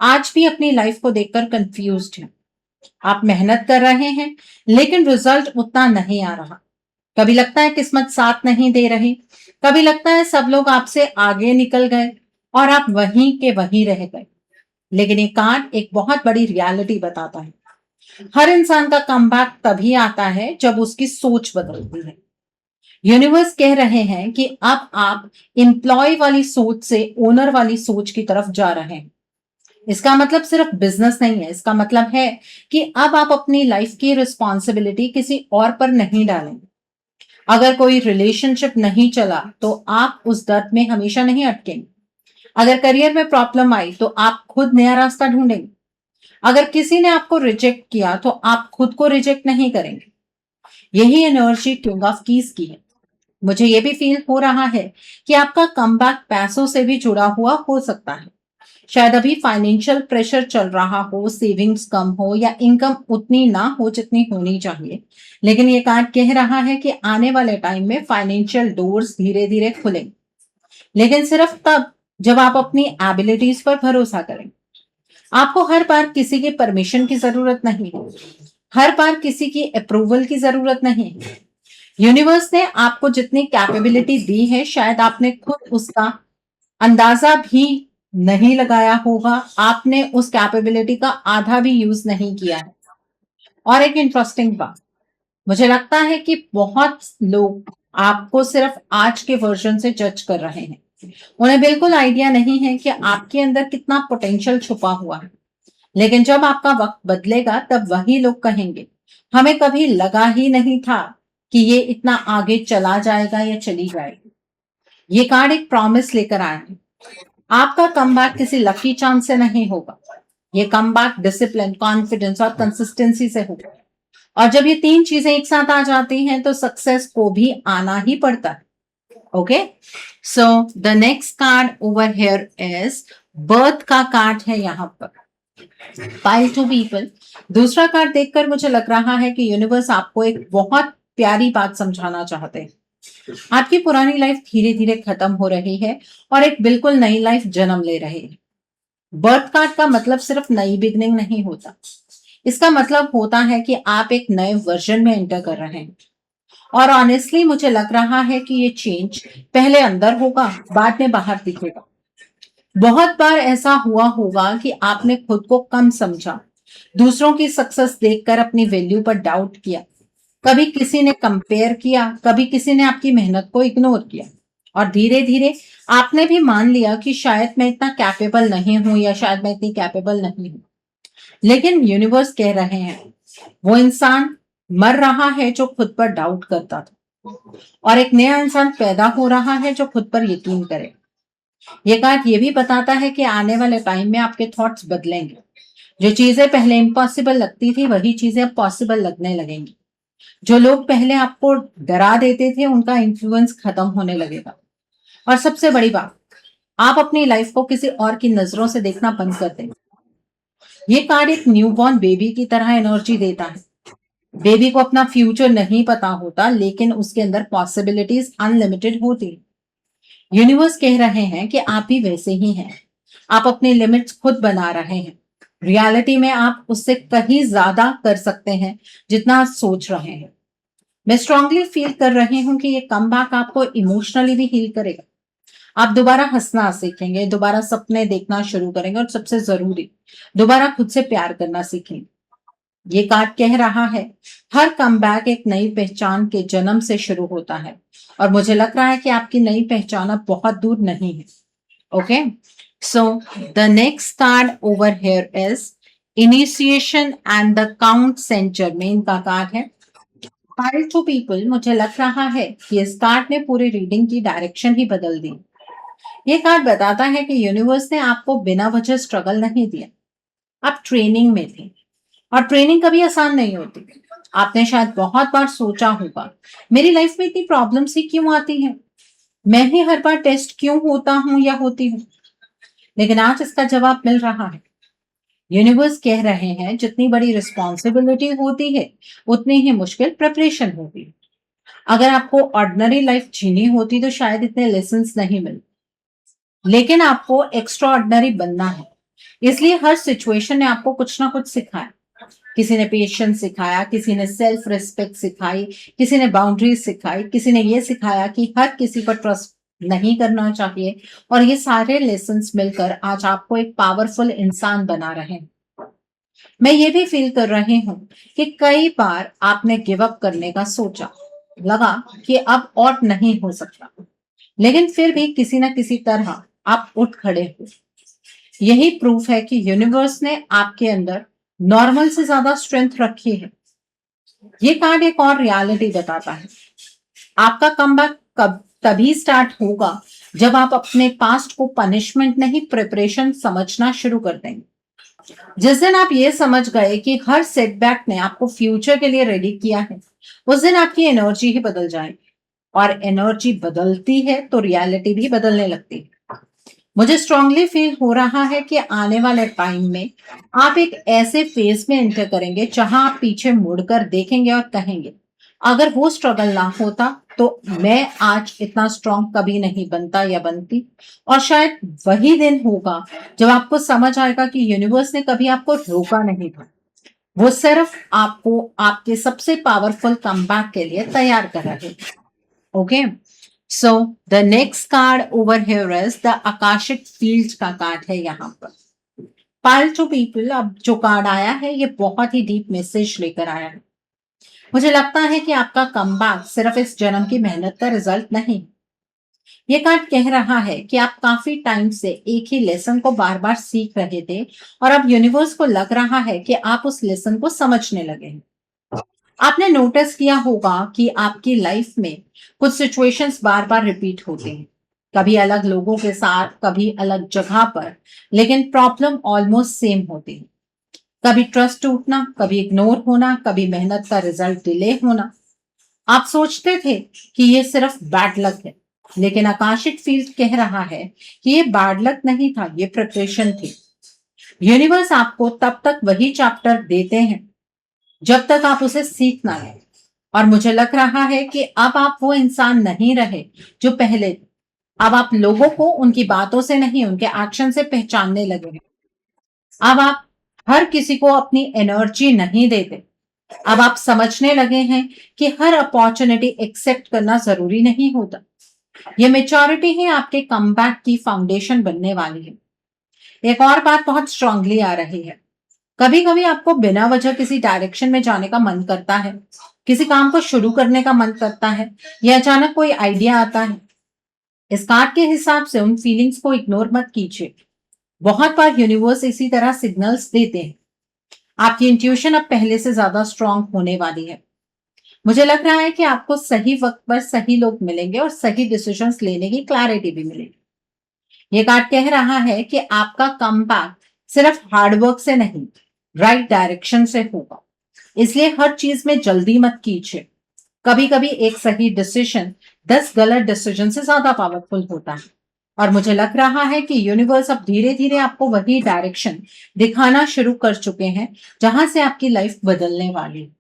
आज भी अपनी लाइफ को देखकर कंफ्यूज्ड हैं। आप मेहनत कर रहे हैं लेकिन रिजल्ट उतना नहीं आ रहा। कभी लगता है किस्मत साथ नहीं दे रही, कभी लगता है सब लोग आपसे आगे निकल गए और आप वहीं के वहीं रह गए। लेकिन ये कार्ड एक बहुत बड़ी रियलिटी बताता है। हर इंसान का कमबैक तभी आता है जब उसकी सोच बदलती है। यूनिवर्स कह रहे हैं कि अब आप एम्प्लॉय वाली सोच से ओनर वाली सोच की तरफ जा रहे हैं। इसका मतलब सिर्फ बिजनेस नहीं है, इसका मतलब है कि अब आप अपनी लाइफ की रिस्पॉन्सिबिलिटी किसी और पर नहीं डालेंगे। अगर कोई रिलेशनशिप नहीं चला तो आप उस दर्द में हमेशा नहीं अटकेंगे। अगर करियर में प्रॉब्लम आई तो आप खुद नया रास्ता ढूंढेंगे। अगर किसी ने आपको रिजेक्ट किया तो आप खुद को रिजेक्ट नहीं करेंगे। यही एनर्जी किंग ऑफ कीज की है। मुझे ये भी फील हो रहा है कि आपका कमबैक पैसों से भी जुड़ा हुआ हो सकता है। शायद अभी फाइनेंशियल प्रेशर चल रहा हो, सेविंग्स कम हो या इनकम उतनी ना हो जितनी होनी चाहिए, लेकिन ये कार्ड कह रहा है कि आने वाले टाइम में फाइनेंशियल डोर्स धीरे धीरे खुलेंगे, लेकिन सिर्फ तब जब आप अपनी एबिलिटीज पर भरोसा करें। आपको हर बार किसी की परमिशन की जरूरत नहीं है, हर बार किसी की अप्रूवल की जरूरत नहीं है। यूनिवर्स ने आपको जितनी कैपेबिलिटी दी है शायद आपने खुद उसका अंदाजा भी नहीं लगाया होगा। आपने उस कैपेबिलिटी का आधा भी यूज नहीं किया है। और एक इंटरेस्टिंग बात, मुझे लगता है कि बहुत लोग आपको सिर्फ आज के वर्जन से जज कर रहे हैं। उन्हें बिल्कुल आइडिया नहीं है कि आपके अंदर कितना पोटेंशियल छुपा हुआ है। लेकिन जब आपका वक्त बदलेगा तब वही लोग कहेंगे, हमें कभी लगा ही नहीं था कि ये इतना आगे चला जाएगा या चली जाएगी। ये कार्ड एक प्रॉमिस लेकर आया है। आपका कमबैक किसी लकी चांस से नहीं होगा। ये कमबैक डिसिप्लिन, कॉन्फिडेंस और कंसिस्टेंसी से होगा। और जब ये तीन चीजें एक साथ आ जाती हैं तो सक्सेस को भी आना ही पड़ता है। Okay, so the next card over here is birth का कार्ड है यहाँ पर। पाइल 2 पीपल, दूसरा कार्ड देखकर मुझे लग रहा है कि यूनिवर्स आपको एक बहुत प्यारी बात समझाना चाहते हैं। आपकी पुरानी लाइफ धीरे धीरे खत्म हो रही है और एक बिल्कुल नई लाइफ जन्म ले रही है। बर्थ कार्ड का मतलब सिर्फ नई बिगनिंग नहीं होता, इसका मतलब होता है कि आप एक नए वर्जन में एंटर कर रहे हैं। और ऑनेस्टली मुझे लग रहा है कि ये चेंज पहले अंदर होगा, बाद में बाहर दिखेगा। बहुत बार ऐसा हुआ होगा कि आपने खुद को कम समझा, दूसरों की सक्सेस देखकर अपनी वैल्यू पर डाउट किया, कभी किसी ने कंपेयर किया, कभी किसी ने आपकी मेहनत को इग्नोर किया, और धीरे धीरे आपने भी मान लिया कि शायद मैं इतना कैपेबल नहीं हूं या शायद मैं इतनी कैपेबल नहीं हूं। लेकिन यूनिवर्स कह रहे हैं वो इंसान मर रहा है जो खुद पर डाउट करता था, और एक नया इंसान पैदा हो रहा है जो खुद पर यकीन करे। ये कार्ड ये भी बताता है कि आने वाले टाइम में आपके थॉट्स बदलेंगे। जो चीजें पहले इम्पॉसिबल लगती थी वही चीजें अब पॉसिबल लगने लगेंगी। जो लोग पहले आपको डरा देते थे उनका इन्फ्लुएंस खत्म होने लगेगा। और सबसे बड़ी बात, आप अपनी लाइफ को किसी और की नजरों से देखना बंद कर दें। ये कार्ड एक न्यूबॉर्न बेबी की तरह एनर्जी देता है। बेबी को अपना फ्यूचर नहीं पता होता, लेकिन उसके अंदर पॉसिबिलिटीज अनलिमिटेड होती। यूनिवर्स कह रहे हैं कि आप भी वैसे ही हैं। आप अपने लिमिट्स खुद बना रहे हैं। रियलिटी में आप उससे कहीं ज्यादा कर सकते हैं जितना आप सोच रहे हैं। मैं स्ट्रांगली फील कर रही हूं कि ये कमबैक आपको इमोशनली भी हील करेगा। आप दोबारा हंसना सीखेंगे, दोबारा सपने देखना शुरू करेंगे, और सबसे जरूरी, दोबारा खुद से प्यार करना सीखेंगे। ये कार्ड कह रहा है हर कमबैक एक नई पहचान के जन्म से शुरू होता है, और मुझे लग रहा है कि आपकी नई पहचान अब बहुत दूर नहीं है। Okay, so the next card over here is initiation and the Count Saint Germain का कार्ड है। पाइल टू पीपल, मुझे लग रहा है कि इस कार्ड ने पूरी रीडिंग की डायरेक्शन ही बदल दी। ये कार्ड बताता है कि यूनिवर्स ने आपको बिना वजह स्ट्रगल नहीं दिया। आप ट्रेनिंग में थे, और ट्रेनिंग कभी आसान नहीं होती। आपने शायद बहुत बार सोचा होगा मेरी लाइफ में इतनी प्रॉब्लम्स ही क्यों आती हैं, मैं ही हर बार टेस्ट क्यों होता हूं या होती हूँ। लेकिन आज इसका जवाब मिल रहा है। यूनिवर्स कह रहे हैं जितनी बड़ी रिस्पॉन्सिबिलिटी होती है उतनी ही मुश्किल प्रिपरेशन होती है। अगर आपको ऑर्डिनरी लाइफ जीनी होती तो शायद इतने लेसन्स नहीं मिलते, लेकिन आपको एक्स्ट्रा ऑर्डिनरी बनना है। इसलिए हर सिचुएशन ने आपको कुछ ना कुछ सिखाया। किसी ने पेशेंस सिखाया, किसी ने सेल्फ रिस्पेक्ट सिखाई, किसी ने बाउंड्रीज सिखाई, किसी ने ये सिखाया कि हर किसी पर ट्रस्ट नहीं करना चाहिए। और ये सारे लेसन्स मिलकर आज आपको एक पावरफुल इंसान बना रहे हैं। मैं ये भी फील कर रही हूँ कि कई बार आपने गिव अप करने का सोचा, लगा कि अब और नहीं हो सकता, लेकिन फिर भी किसी ना किसी तरह आप उठ खड़े हुए। यही प्रूफ है कि यूनिवर्स ने आपके अंदर नॉर्मल से ज्यादा स्ट्रेंथ रखी है। ये कार्ड एक और रियलिटी बताता है। आपका कमबैक कब तभी स्टार्ट होगा जब आप अपने पास्ट को पनिशमेंट नहीं प्रिपरेशन समझना शुरू कर देंगे। जिस दिन आप ये समझ गए कि हर सेटबैक ने आपको फ्यूचर के लिए रेडी किया है, उस दिन आपकी एनर्जी ही बदल जाएगी, और एनर्जी बदलती है तो रियलिटी भी बदलने लगती है। मुझे स्ट्रांगली फील हो रहा है कि आने वाले टाइम में आप एक ऐसे फेज में एंटर करेंगे जहां आप पीछे मुड़कर देखेंगे और कहेंगे अगर वो स्ट्रगल ना होता तो मैं आज इतना स्ट्रांग कभी नहीं बनता या बनती। और शायद वही दिन होगा जब आपको समझ आएगा कि यूनिवर्स ने कभी आपको रोका नहीं था, वो सिर्फ आपको आपके सबसे पावरफुल कमबैक के लिए तैयार कर रहे थे। Okay, so the next card over here is the akashic field का कार्ड है। यहाँ पर पाइल टू पीपल, अब जो कार्ड आया है ये बहुत ही डीप मैसेज लेकर आया है। मुझे लगता है कि आपका कमबैक सिर्फ इस जन्म की मेहनत का रिजल्ट नहीं। ये कार्ड कह रहा है कि आप काफी टाइम से एक ही लेसन को बार बार सीख रहे थे, और अब यूनिवर्स को लग रहा है कि आप उस लेसन को समझने लगे हैं। आपने नोटिस किया होगा कि आपकी लाइफ में कुछ सिचुएशंस बार बार रिपीट होते हैं, कभी अलग लोगों के साथ, कभी अलग जगह पर, लेकिन प्रॉब्लम ऑलमोस्ट सेम होती है। कभी ट्रस्ट टूटना, कभी इग्नोर होना, कभी मेहनत का रिजल्ट डिले होना। आप सोचते थे कि ये सिर्फ बैड लक है, लेकिन आकाशिक फील्ड कह रहा है कि ये बैड लक नहीं था, ये प्रिपरेशन थी। यूनिवर्स आपको तब तक वही चैप्टर देते हैं जब तक आप उसे सीख ना लें। और मुझे लग रहा है कि अब आप वो इंसान नहीं रहे जो पहले थे। अब आप लोगों को उनकी बातों से नहीं, उनके एक्शन से पहचानने लगे हैं। अब आप हर किसी को अपनी एनर्जी नहीं देते। अब आप समझने लगे हैं कि हर अपॉर्चुनिटी एक्सेप्ट करना जरूरी नहीं होता। ये मेच्योरिटी ही आपके कमबैक की फाउंडेशन बनने वाली है। एक और बात बहुत स्ट्रांगली आ रही है। कभी कभी आपको बिना वजह किसी डायरेक्शन में जाने का मन करता है, किसी काम को शुरू करने का मन करता है या अचानक कोई आइडिया आता है। इस कार्ड के हिसाब से उन फीलिंग्स को इग्नोर मत कीजिए। बहुत बार यूनिवर्स इसी तरह सिग्नल्स देते हैं। आपकी इंट्यूशन अब पहले से ज्यादा स्ट्रांग होने वाली है। मुझे लग रहा है कि आपको सही वक्त पर सही लोग मिलेंगे और सही डिसीजंस लेने की क्लैरिटी भी मिलेगी। ये कार्ड कह रहा है कि आपका कमबैक सिर्फ हार्डवर्क से नहीं, राइट डायरेक्शन से होगा। इसलिए हर चीज में जल्दी मत कीजिए। कभी कभी एक सही डिसीजन 10 गलत डिसीजन से ज्यादा पावरफुल होता है। और मुझे लग रहा है कि यूनिवर्स अब धीरे धीरे आपको वही डायरेक्शन दिखाना शुरू कर चुके हैं जहां से आपकी लाइफ बदलने वाली है।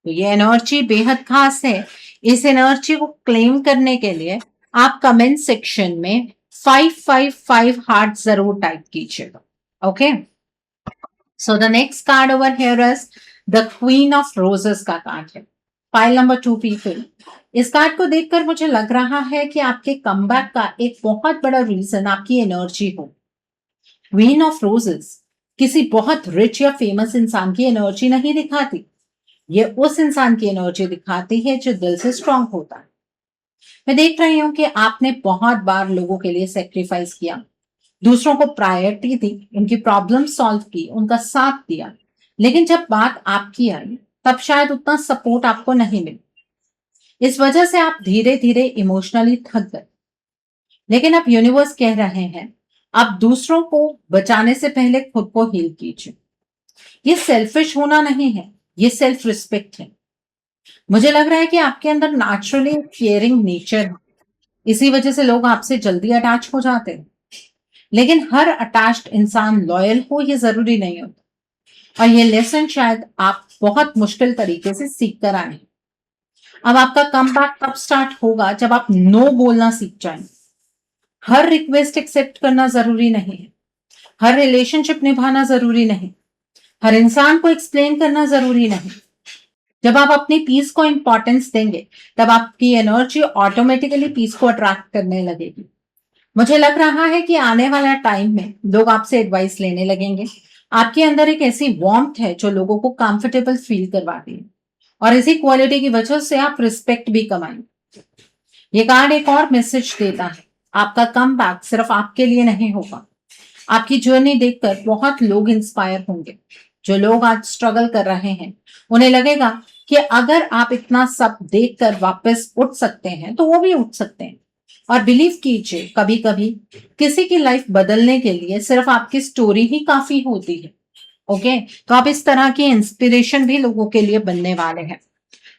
तो ये एनर्जी बेहद खास है। इस एनर्जी को क्लेम करने के लिए आप कमेंट सेक्शन में 555 हार्ट जरूर टाइप कीजिएगा। Okay, so the next card over here is the queen of roses का कार्ड है। File number 2 people. इस कार्ड को देखकर मुझे लग रहा है कि आपके कमबैक का एक बहुत बड़ा रीजन आपकी एनर्जी हो। क्वीन ऑफ रोजेस किसी बहुत रिच या फेमस इंसान की एनर्जी नहीं दिखाती। ये उस इंसान की एनर्जी दिखाती है जो दिल से स्ट्रांग होता है। मैं देख रही हूं कि आपने बहुत बार लोगों के लिए सेक्रीफाइस किया, दूसरों को प्रायोरिटी दी, उनकी प्रॉब्लम सॉल्व की, उनका साथ दिया। लेकिन जब बात आपकी आई तब शायद उतना सपोर्ट आपको नहीं मिला। इस वजह से आप धीरे धीरे इमोशनली थक गए। लेकिन अब यूनिवर्स कह रहे हैं आप दूसरों को बचाने से पहले खुद को हील कीजिए। ये सेल्फिश होना नहीं है, ये सेल्फ रिस्पेक्ट है। मुझे लग रहा है कि आपके अंदर नेचुरली केयरिंग नेचर है। इसी वजह से लोग आपसे जल्दी अटैच हो जाते हैं। लेकिन हर अटैच्ड इंसान लॉयल हो ये जरूरी नहीं होता। और ये लेसन शायद आप बहुत मुश्किल तरीके से सीख कर आए। अब आपका कमबैक तब स्टार्ट होगा जब आप नो बोलना सीख जाएं। हर रिक्वेस्ट एक्सेप्ट करना जरूरी नहीं है। हर रिलेशनशिप निभाना जरूरी नहीं। हर इंसान को एक्सप्लेन करना जरूरी नहीं। जब आप अपनी पीस को इंपॉर्टेंस देंगे तब आपकी एनर्जी ऑटोमेटिकली पीस को अट्रैक्ट करने लगेगी। मुझे लग रहा है कि आने वाला टाइम में लोग आपसे एडवाइस लेने लगेंगे। आपके अंदर एक ऐसी वार्मथ है जो लोगों को कंफर्टेबल फील करवाती है और इसी क्वालिटी की वजह से आप रिस्पेक्ट भी कमाएंगे। ये कार्ड एक और मैसेज देता है, आपका कमबैक सिर्फ आपके लिए नहीं होगा। आपकी जर्नी देखकर बहुत लोग इंस्पायर होंगे। जो लोग आज स्ट्रगल कर रहे हैं उन्हें लगेगा कि अगर आप इतना सब देखकर वापस उठ सकते हैं तो वो भी उठ सकते हैं। और बिलीव कीजिए, कभी कभी किसी की लाइफ बदलने के लिए सिर्फ आपकी स्टोरी ही काफी होती है। ओके, तो आप इस तरह की इंस्पिरेशन भी लोगों के लिए बनने वाले हैं।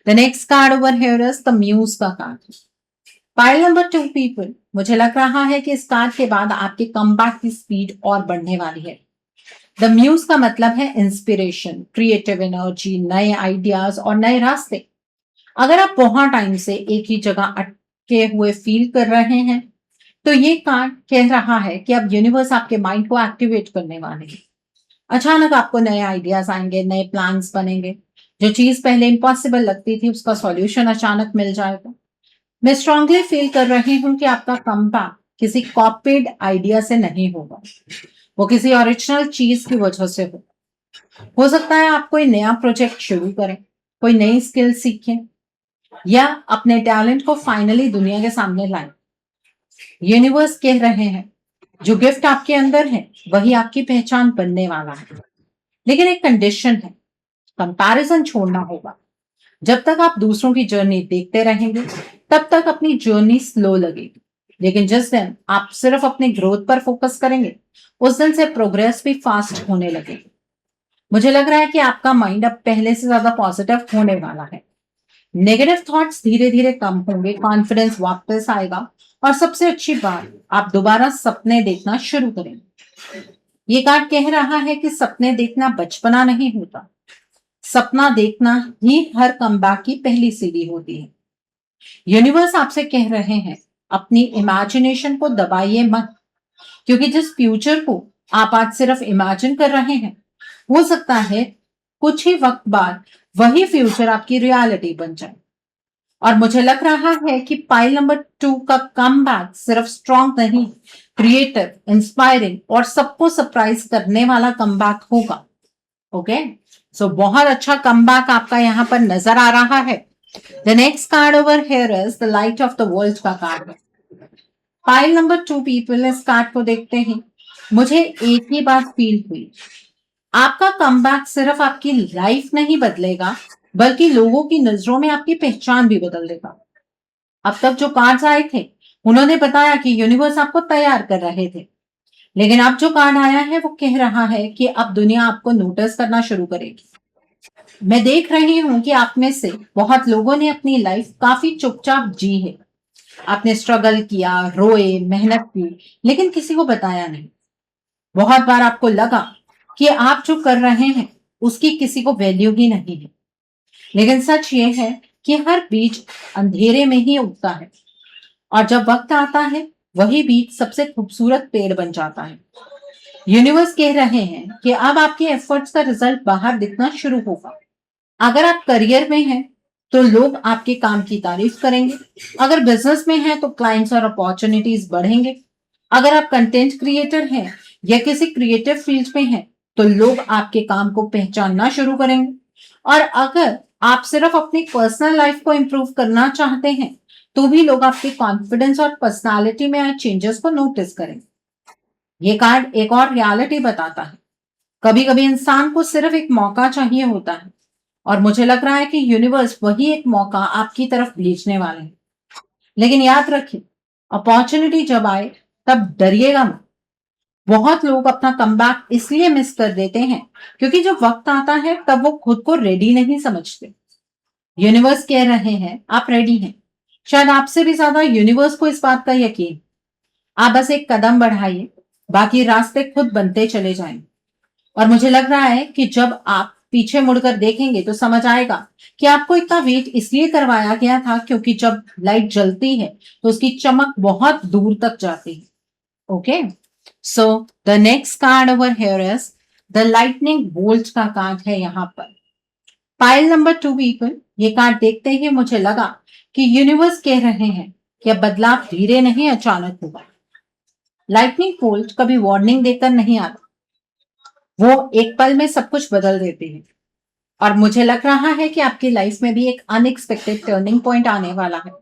The next card over here is the muse का कार्ड। Pile number 2 people. मुझे लग रहा है कि इस कार्ड के बाद आपके कमबैक की स्पीड और बढ़ने वाली है। द म्यूज का मतलब है इंस्पिरेशन, क्रिएटिव एनर्जी, नए आइडियाज और नए रास्ते। अगर आप बहुत टाइम से एक ही जगह अटके हुए फील कर रहे हैं तो ये कार्ड कह रहा है कि अब यूनिवर्स आपके माइंड को एक्टिवेट करने वाले हैं। अचानक आपको नए आइडियाज आएंगे, नए प्लान्स बनेंगे। जो चीज पहले इम्पॉसिबल लगती थी उसका सॉल्यूशन अचानक मिल जाएगा। मैं स्ट्रांगली फील कर रही हूं कि आपका कमबैक किसी कॉपीड आइडिया से नहीं होगा, वो किसी ओरिजिनल चीज की वजह से हो सकता है आप कोई नया प्रोजेक्ट शुरू करें, कोई नई स्किल सीखें या अपने टैलेंट को फाइनली दुनिया के सामने लाएं। यूनिवर्स कह रहे हैं जो गिफ्ट आपके अंदर है वही आपकी पहचान बनने वाला है। लेकिन एक कंडीशन है, कंपैरिजन छोड़ना होगा। जब तक आप दूसरों की जर्नी देखते रहेंगे तब तक अपनी जर्नी स्लो लगेगी। लेकिन जिस दिन आप सिर्फ अपने ग्रोथ पर फोकस करेंगे उस दिन से प्रोग्रेस भी फास्ट होने लगेगी। मुझे लग रहा है कि आपका माइंड अब पहले से ज्यादा पॉजिटिव होने वाला है। नेगेटिव थॉट्स धीरे धीरे कम होंगे, कॉन्फिडेंस वापस आएगा और सबसे अच्छी बात, आप दोबारा सपने देखना शुरू करेंगे। ये कार्ड कह रहा है कि सपने देखना बचपना नहीं होता, सपना देखना ही हर कमबैक की पहली सीढ़ी होती है। यूनिवर्स आपसे कह रहे हैं अपनी इमेजिनेशन को दबाइए मत, क्योंकि जिस फ्यूचर को आप आज सिर्फ इमेजिन कर रहे हैं हो सकता है कुछ ही वक्त बाद वही फ्यूचर आपकी रियलिटी बन जाए। और मुझे लग रहा है कि पाइल नंबर 2 का कमबैक सिर्फ स्ट्रॉन्ग नहीं, क्रिएटिव, इंस्पायरिंग और सबको सरप्राइज करने वाला कमबैक होगा। ओके, सो बहुत अच्छा कमबैक आपका यहाँ पर नजर आ रहा है। The next card over here is the light of the world का कार्ड है। पाइल नंबर 2 पीपल इस कार्ड को देखते हैं। मुझे एक ही बात फील हुई, आपका कमबैक सिर्फ आपकी लाइफ नहीं बदलेगा, बल्कि लोगों की नजरों में आपकी पहचान भी बदल देगा। अब तक जो कार्ड्स आए थे उन्होंने बताया कि यूनिवर्स आपको तैयार कर रहे थे, लेकिन अब जो कार्ड आया है वो कह रहा है कि अब दुनिया आपको नोटिस करना शुरू करेगी। मैं देख रही हूं कि आप में से बहुत लोगों ने अपनी लाइफ काफी चुपचाप जी है। आपने स्ट्रगल किया, रोए, मेहनत की, लेकिन किसी को बताया नहीं। बहुत बार आपको लगा कि आप जो कर रहे हैं उसकी किसी को वैल्यू ही नहीं है, लेकिन सच ये है कि हर बीज अंधेरे में ही उगता है, और जब वक्त आता है वही बीज सबसे खूबसूरत पेड़ बन जाता है। यूनिवर्स कह रहे हैं कि अब आपके एफर्ट्स का रिजल्ट बाहर दिखना शुरू होगा। अगर आप करियर में हैं तो लोग आपके काम की तारीफ करेंगे। अगर बिजनेस में हैं तो क्लाइंट्स और अपॉर्चुनिटीज बढ़ेंगे। अगर आप कंटेंट क्रिएटर हैं या किसी क्रिएटिव फील्ड में हैं तो लोग आपके काम को पहचानना शुरू करेंगे। और अगर आप सिर्फ अपनी पर्सनल लाइफ को इंप्रूव करना चाहते हैं तो भी लोग आपके कॉन्फिडेंस और पर्सनालिटी में आए चेंजेस को नोटिस करेंगे। ये कार्ड एक और रियलिटी बताता है, कभी कभी इंसान को सिर्फ एक मौका चाहिए होता है, और मुझे लग रहा है कि यूनिवर्स वही एक मौका आपकी तरफ भेजने वाले हैं। लेकिन याद रखिए, अपॉर्चुनिटी जब आए तब डरिएगा मत। बहुत लोग अपना कमबैक इसलिए मिस कर देते हैं क्योंकि जब वक्त आता है तब वो खुद को रेडी नहीं समझते। यूनिवर्स कह रहे हैं आप रेडी हैं। शायद आपसे भी ज्यादा यूनिवर्स को इस बात का यकीन। आप बस एक कदम बढ़ाइए, बाकी रास्ते खुद बनते चले जाएंगे। और मुझे लग रहा है कि जब आप पीछे मुड़कर देखेंगे तो समझ आएगा कि आपको इतना वेट इसलिए करवाया गया था क्योंकि जब लाइट जलती है तो उसकी चमक बहुत दूर तक जाती है। Okay, so the next card over here is the lightning bolt का कार्ड है यहाँ पर। पाइल नंबर 2 पीपल, ये कार्ड देखते ही मुझे लगा कि यूनिवर्स कह रहे हैं कि अब बदलाव धीरे नहीं अचानक होगा। लाइटनिंग बोल्ट कभी वार्निंग देकर नहीं आता, वो एक पल में सब कुछ बदल देती है। और मुझे लग रहा है कि आपकी लाइफ में भी एक अनएक्सपेक्टेड टर्निंग पॉइंट आने वाला है।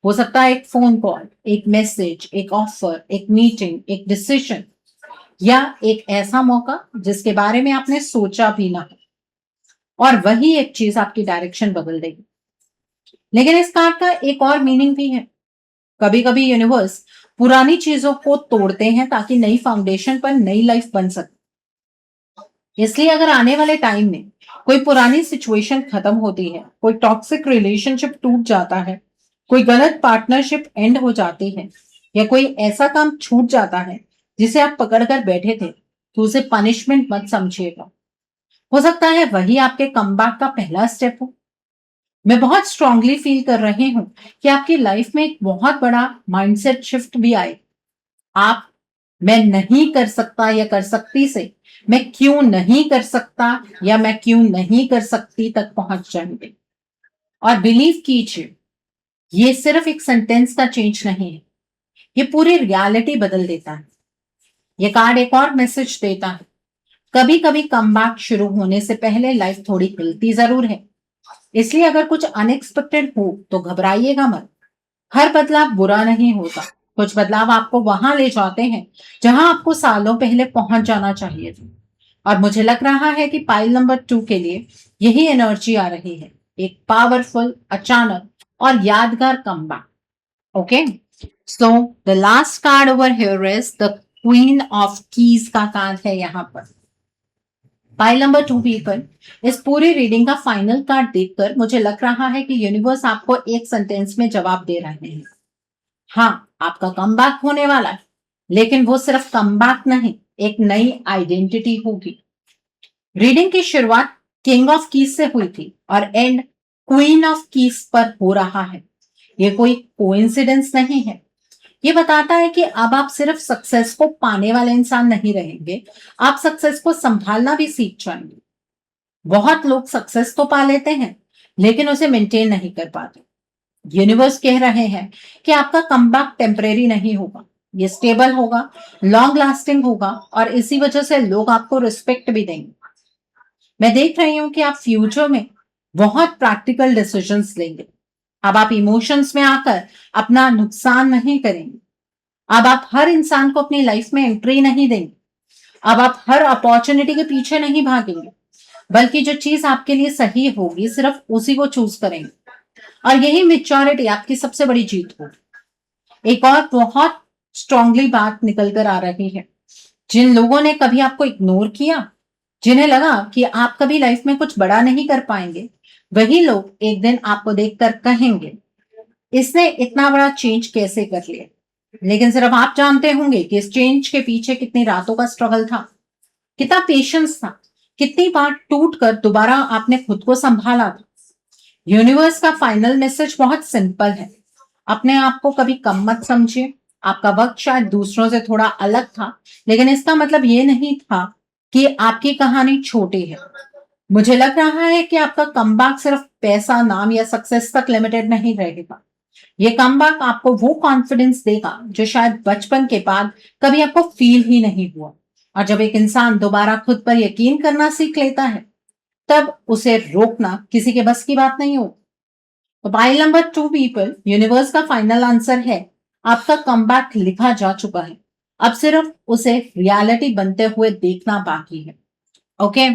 हो सकता है एक फोन कॉल, एक मैसेज, एक ऑफर, एक मीटिंग, एक डिसीजन, या एक ऐसा मौका जिसके बारे में आपने सोचा भी ना हो, और वही एक चीज आपकी डायरेक्शन बदल देगी। लेकिन इस कार्ड का एक और मीनिंग भी है। कभी कभी यूनिवर्स पुरानी चीजों को तोड़ते हैं ताकि नई फाउंडेशन पर नई लाइफ बन सके। इसलिए अगर आने वाले टाइम में कोई पुरानी सिचुएशन खत्म होती है, कोई टॉक्सिक रिलेशनशिप टूट जाता है, कोई गलत पार्टनरशिप एंड हो जाती है, या कोई ऐसा काम छूट जाता है जिसे आप पकड़ कर बैठे थे, तो उसे पनिशमेंट मत समझिएगा। हो सकता है वही आपके कमबैक का पहला स्टेप हो। मैं बहुत स्ट्रांगली फील कर रही हूँ कि आपकी लाइफ में एक बहुत बड़ा माइंडसेट शिफ्ट भी आए। आप मैं नहीं कर सकता या कर सकती से मैं क्यों नहीं कर सकता या मैं क्यों नहीं कर सकती तक पहुंच जाएंगे। और बिलीव कीजिए, ये सिर्फ एक सेंटेंस का चेंज नहीं है, ये पूरी रियलिटी बदल देता है। ये कार्ड एक और मैसेज देता है, कभी कभी कमबैक शुरू होने से पहले लाइफ थोड़ी हिलती जरूर है, इसलिए अगर कुछ अनएक्सपेक्टेड हो तो घबराइएगा मत। हर बदलाव बुरा नहीं होता, कुछ बदलाव आपको वहां ले जाते हैं जहां आपको सालों पहले पहुंच जाना चाहिए था। और मुझे लग रहा है कि पाइल नंबर 2 के लिए यही एनर्जी आ रही है, एक पावरफुल, अचानक और यादगार comeback. Okay, so the last card over here is the queen of keys का कार्ड है यहाँ पर। पाइल नंबर 2 पीपल, इस पूरी रीडिंग का फाइनल कार्ड देखकर मुझे लग रहा है कि यूनिवर्स आपको एक सेंटेंस में जवाब दे रहे हैं। हाँ, आपका कमबैक होने वाला है, लेकिन वो सिर्फ कमबैक नहीं, एक नई आइडेंटिटी होगी। रीडिंग की शुरुआत किंग ऑफ कीज से हुई थी और एंड क्वीन ऑफ कीज पर हो रहा है। ये कोई कोइंसिडेंस नहीं है। ये बताता है कि अब आप सिर्फ सक्सेस को पाने वाले इंसान नहीं रहेंगे, आप सक्सेस को संभालना भी सीख जाएंगे। बहुत लोग सक्सेस तो पा लेते हैं लेकिन उसे मेंटेन नहीं कर पाते। यूनिवर्स कह रहे हैं कि आपका कमबैक टेम्परेरी नहीं होगा, ये स्टेबल होगा, लॉन्ग लास्टिंग होगा, और इसी वजह से लोग आपको रिस्पेक्ट भी देंगे। मैं देख रही हूं कि आप फ्यूचर में बहुत प्रैक्टिकल डिसीजंस लेंगे। अब आप इमोशंस में आकर अपना नुकसान नहीं करेंगे। अब आप हर इंसान को अपनी लाइफ में एंट्री नहीं देंगे। अब आप हर अपॉर्चुनिटी के पीछे नहीं भागेंगे, बल्कि जो चीज आपके लिए सही होगी सिर्फ उसी को चूज करेंगे। और यही मेच्योरिटी आपकी सबसे बड़ी जीत होगी। एक और बहुत स्ट्रांगली बात निकल कर आ रही है, जिन लोगों ने कभी आपको इग्नोर किया, जिन्हें लगा कि आप कभी लाइफ में कुछ बड़ा नहीं कर पाएंगे, वही लोग एक दिन आपको देखकर कहेंगे, इसने इतना बड़ा चेंज कैसे कर लिया। लेकिन सिर्फ आप जानते होंगे कि इस चेंज के पीछे कितनी रातों का स्ट्रगल था, कितना पेशेंस था, कितनी बार टूट कर दोबारा आपने खुद को संभाला था। यूनिवर्स का फाइनल मैसेज बहुत सिंपल है, अपने आप को कभी कम मत समझिए। आपका वक्त शायद दूसरों से थोड़ा अलग था, लेकिन इसका मतलब ये नहीं था कि आपकी कहानी छोटी है। मुझे लग रहा है कि आपका कमबैक सिर्फ पैसा, नाम या सक्सेस तक लिमिटेड नहीं रहेगा। ये कमबैक आपको वो कॉन्फिडेंस देगा जो शायद बचपन के बाद कभी आपको फील ही नहीं हुआ। और जब एक इंसान दोबारा खुद पर यकीन करना सीख लेता है, तब उसे रोकना किसी के बस की बात नहीं हो। तो पाइल नंबर 2 पीपल, यूनिवर्स का फाइनल आंसर है, आपका कमबैक लिखा जा चुका है। अब सिर्फ उसे रियलिटी बनते हुए देखना बाकी है। ओके,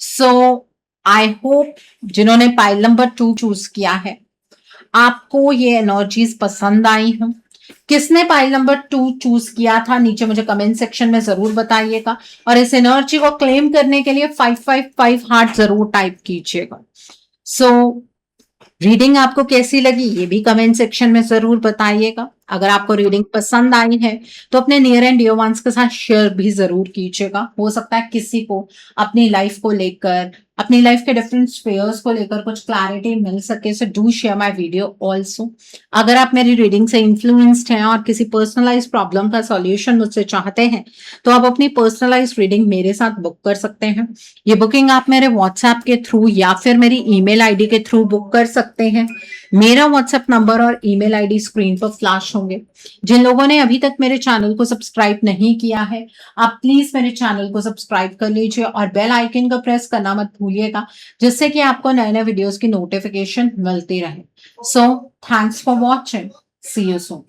सो आई होप जिन्होंने पाइल नंबर 2 चूज किया है, आपको ये एनर्जीज पसंद आई हो। किसने पाइल नंबर 2 चूज किया था, नीचे मुझे कमेंट सेक्शन में जरूर बताइएगा। और इस एनर्जी को क्लेम करने के लिए 555 हार्ट जरूर टाइप कीजिएगा। सो रीडिंग आपको कैसी लगी ये भी कमेंट सेक्शन में जरूर बताइएगा। अगर आपको रीडिंग पसंद आई है तो अपने नियर एंड डियर वंस के साथ शेयर भी जरूर कीजिएगा। हो सकता है किसी को अपनी लाइफ को लेकर, अपनी लाइफ के डिफरेंट स्फीयर्स को लेकर कुछ क्लैरिटी मिल सके। So do share my video also. अगर आप मेरी रीडिंग से इन्फ्लुएंस्ड हैं और किसी पर्सनलाइज प्रॉब्लम का सॉल्यूशन मुझसे चाहते हैं, तो आप अपनी पर्सनलाइज रीडिंग मेरे साथ बुक कर सकते हैं। ये बुकिंग आप मेरे व्हाट्सएप के थ्रू या फिर मेरी ईमेल आईडी के थ्रू बुक कर सकते हैं। मेरा व्हाट्सएप नंबर और ईमेल आईडी स्क्रीन पर फ्लैश होंगे। जिन लोगों ने अभी तक मेरे चैनल को सब्सक्राइब नहीं किया है, आप प्लीज मेरे चैनल को सब्सक्राइब कर लीजिए और बेल आइकन को प्रेस करना मत भूलिएगा, जिससे कि आपको नए नए वीडियोस की नोटिफिकेशन मिलती रहे। So thanks for watching, see you soon.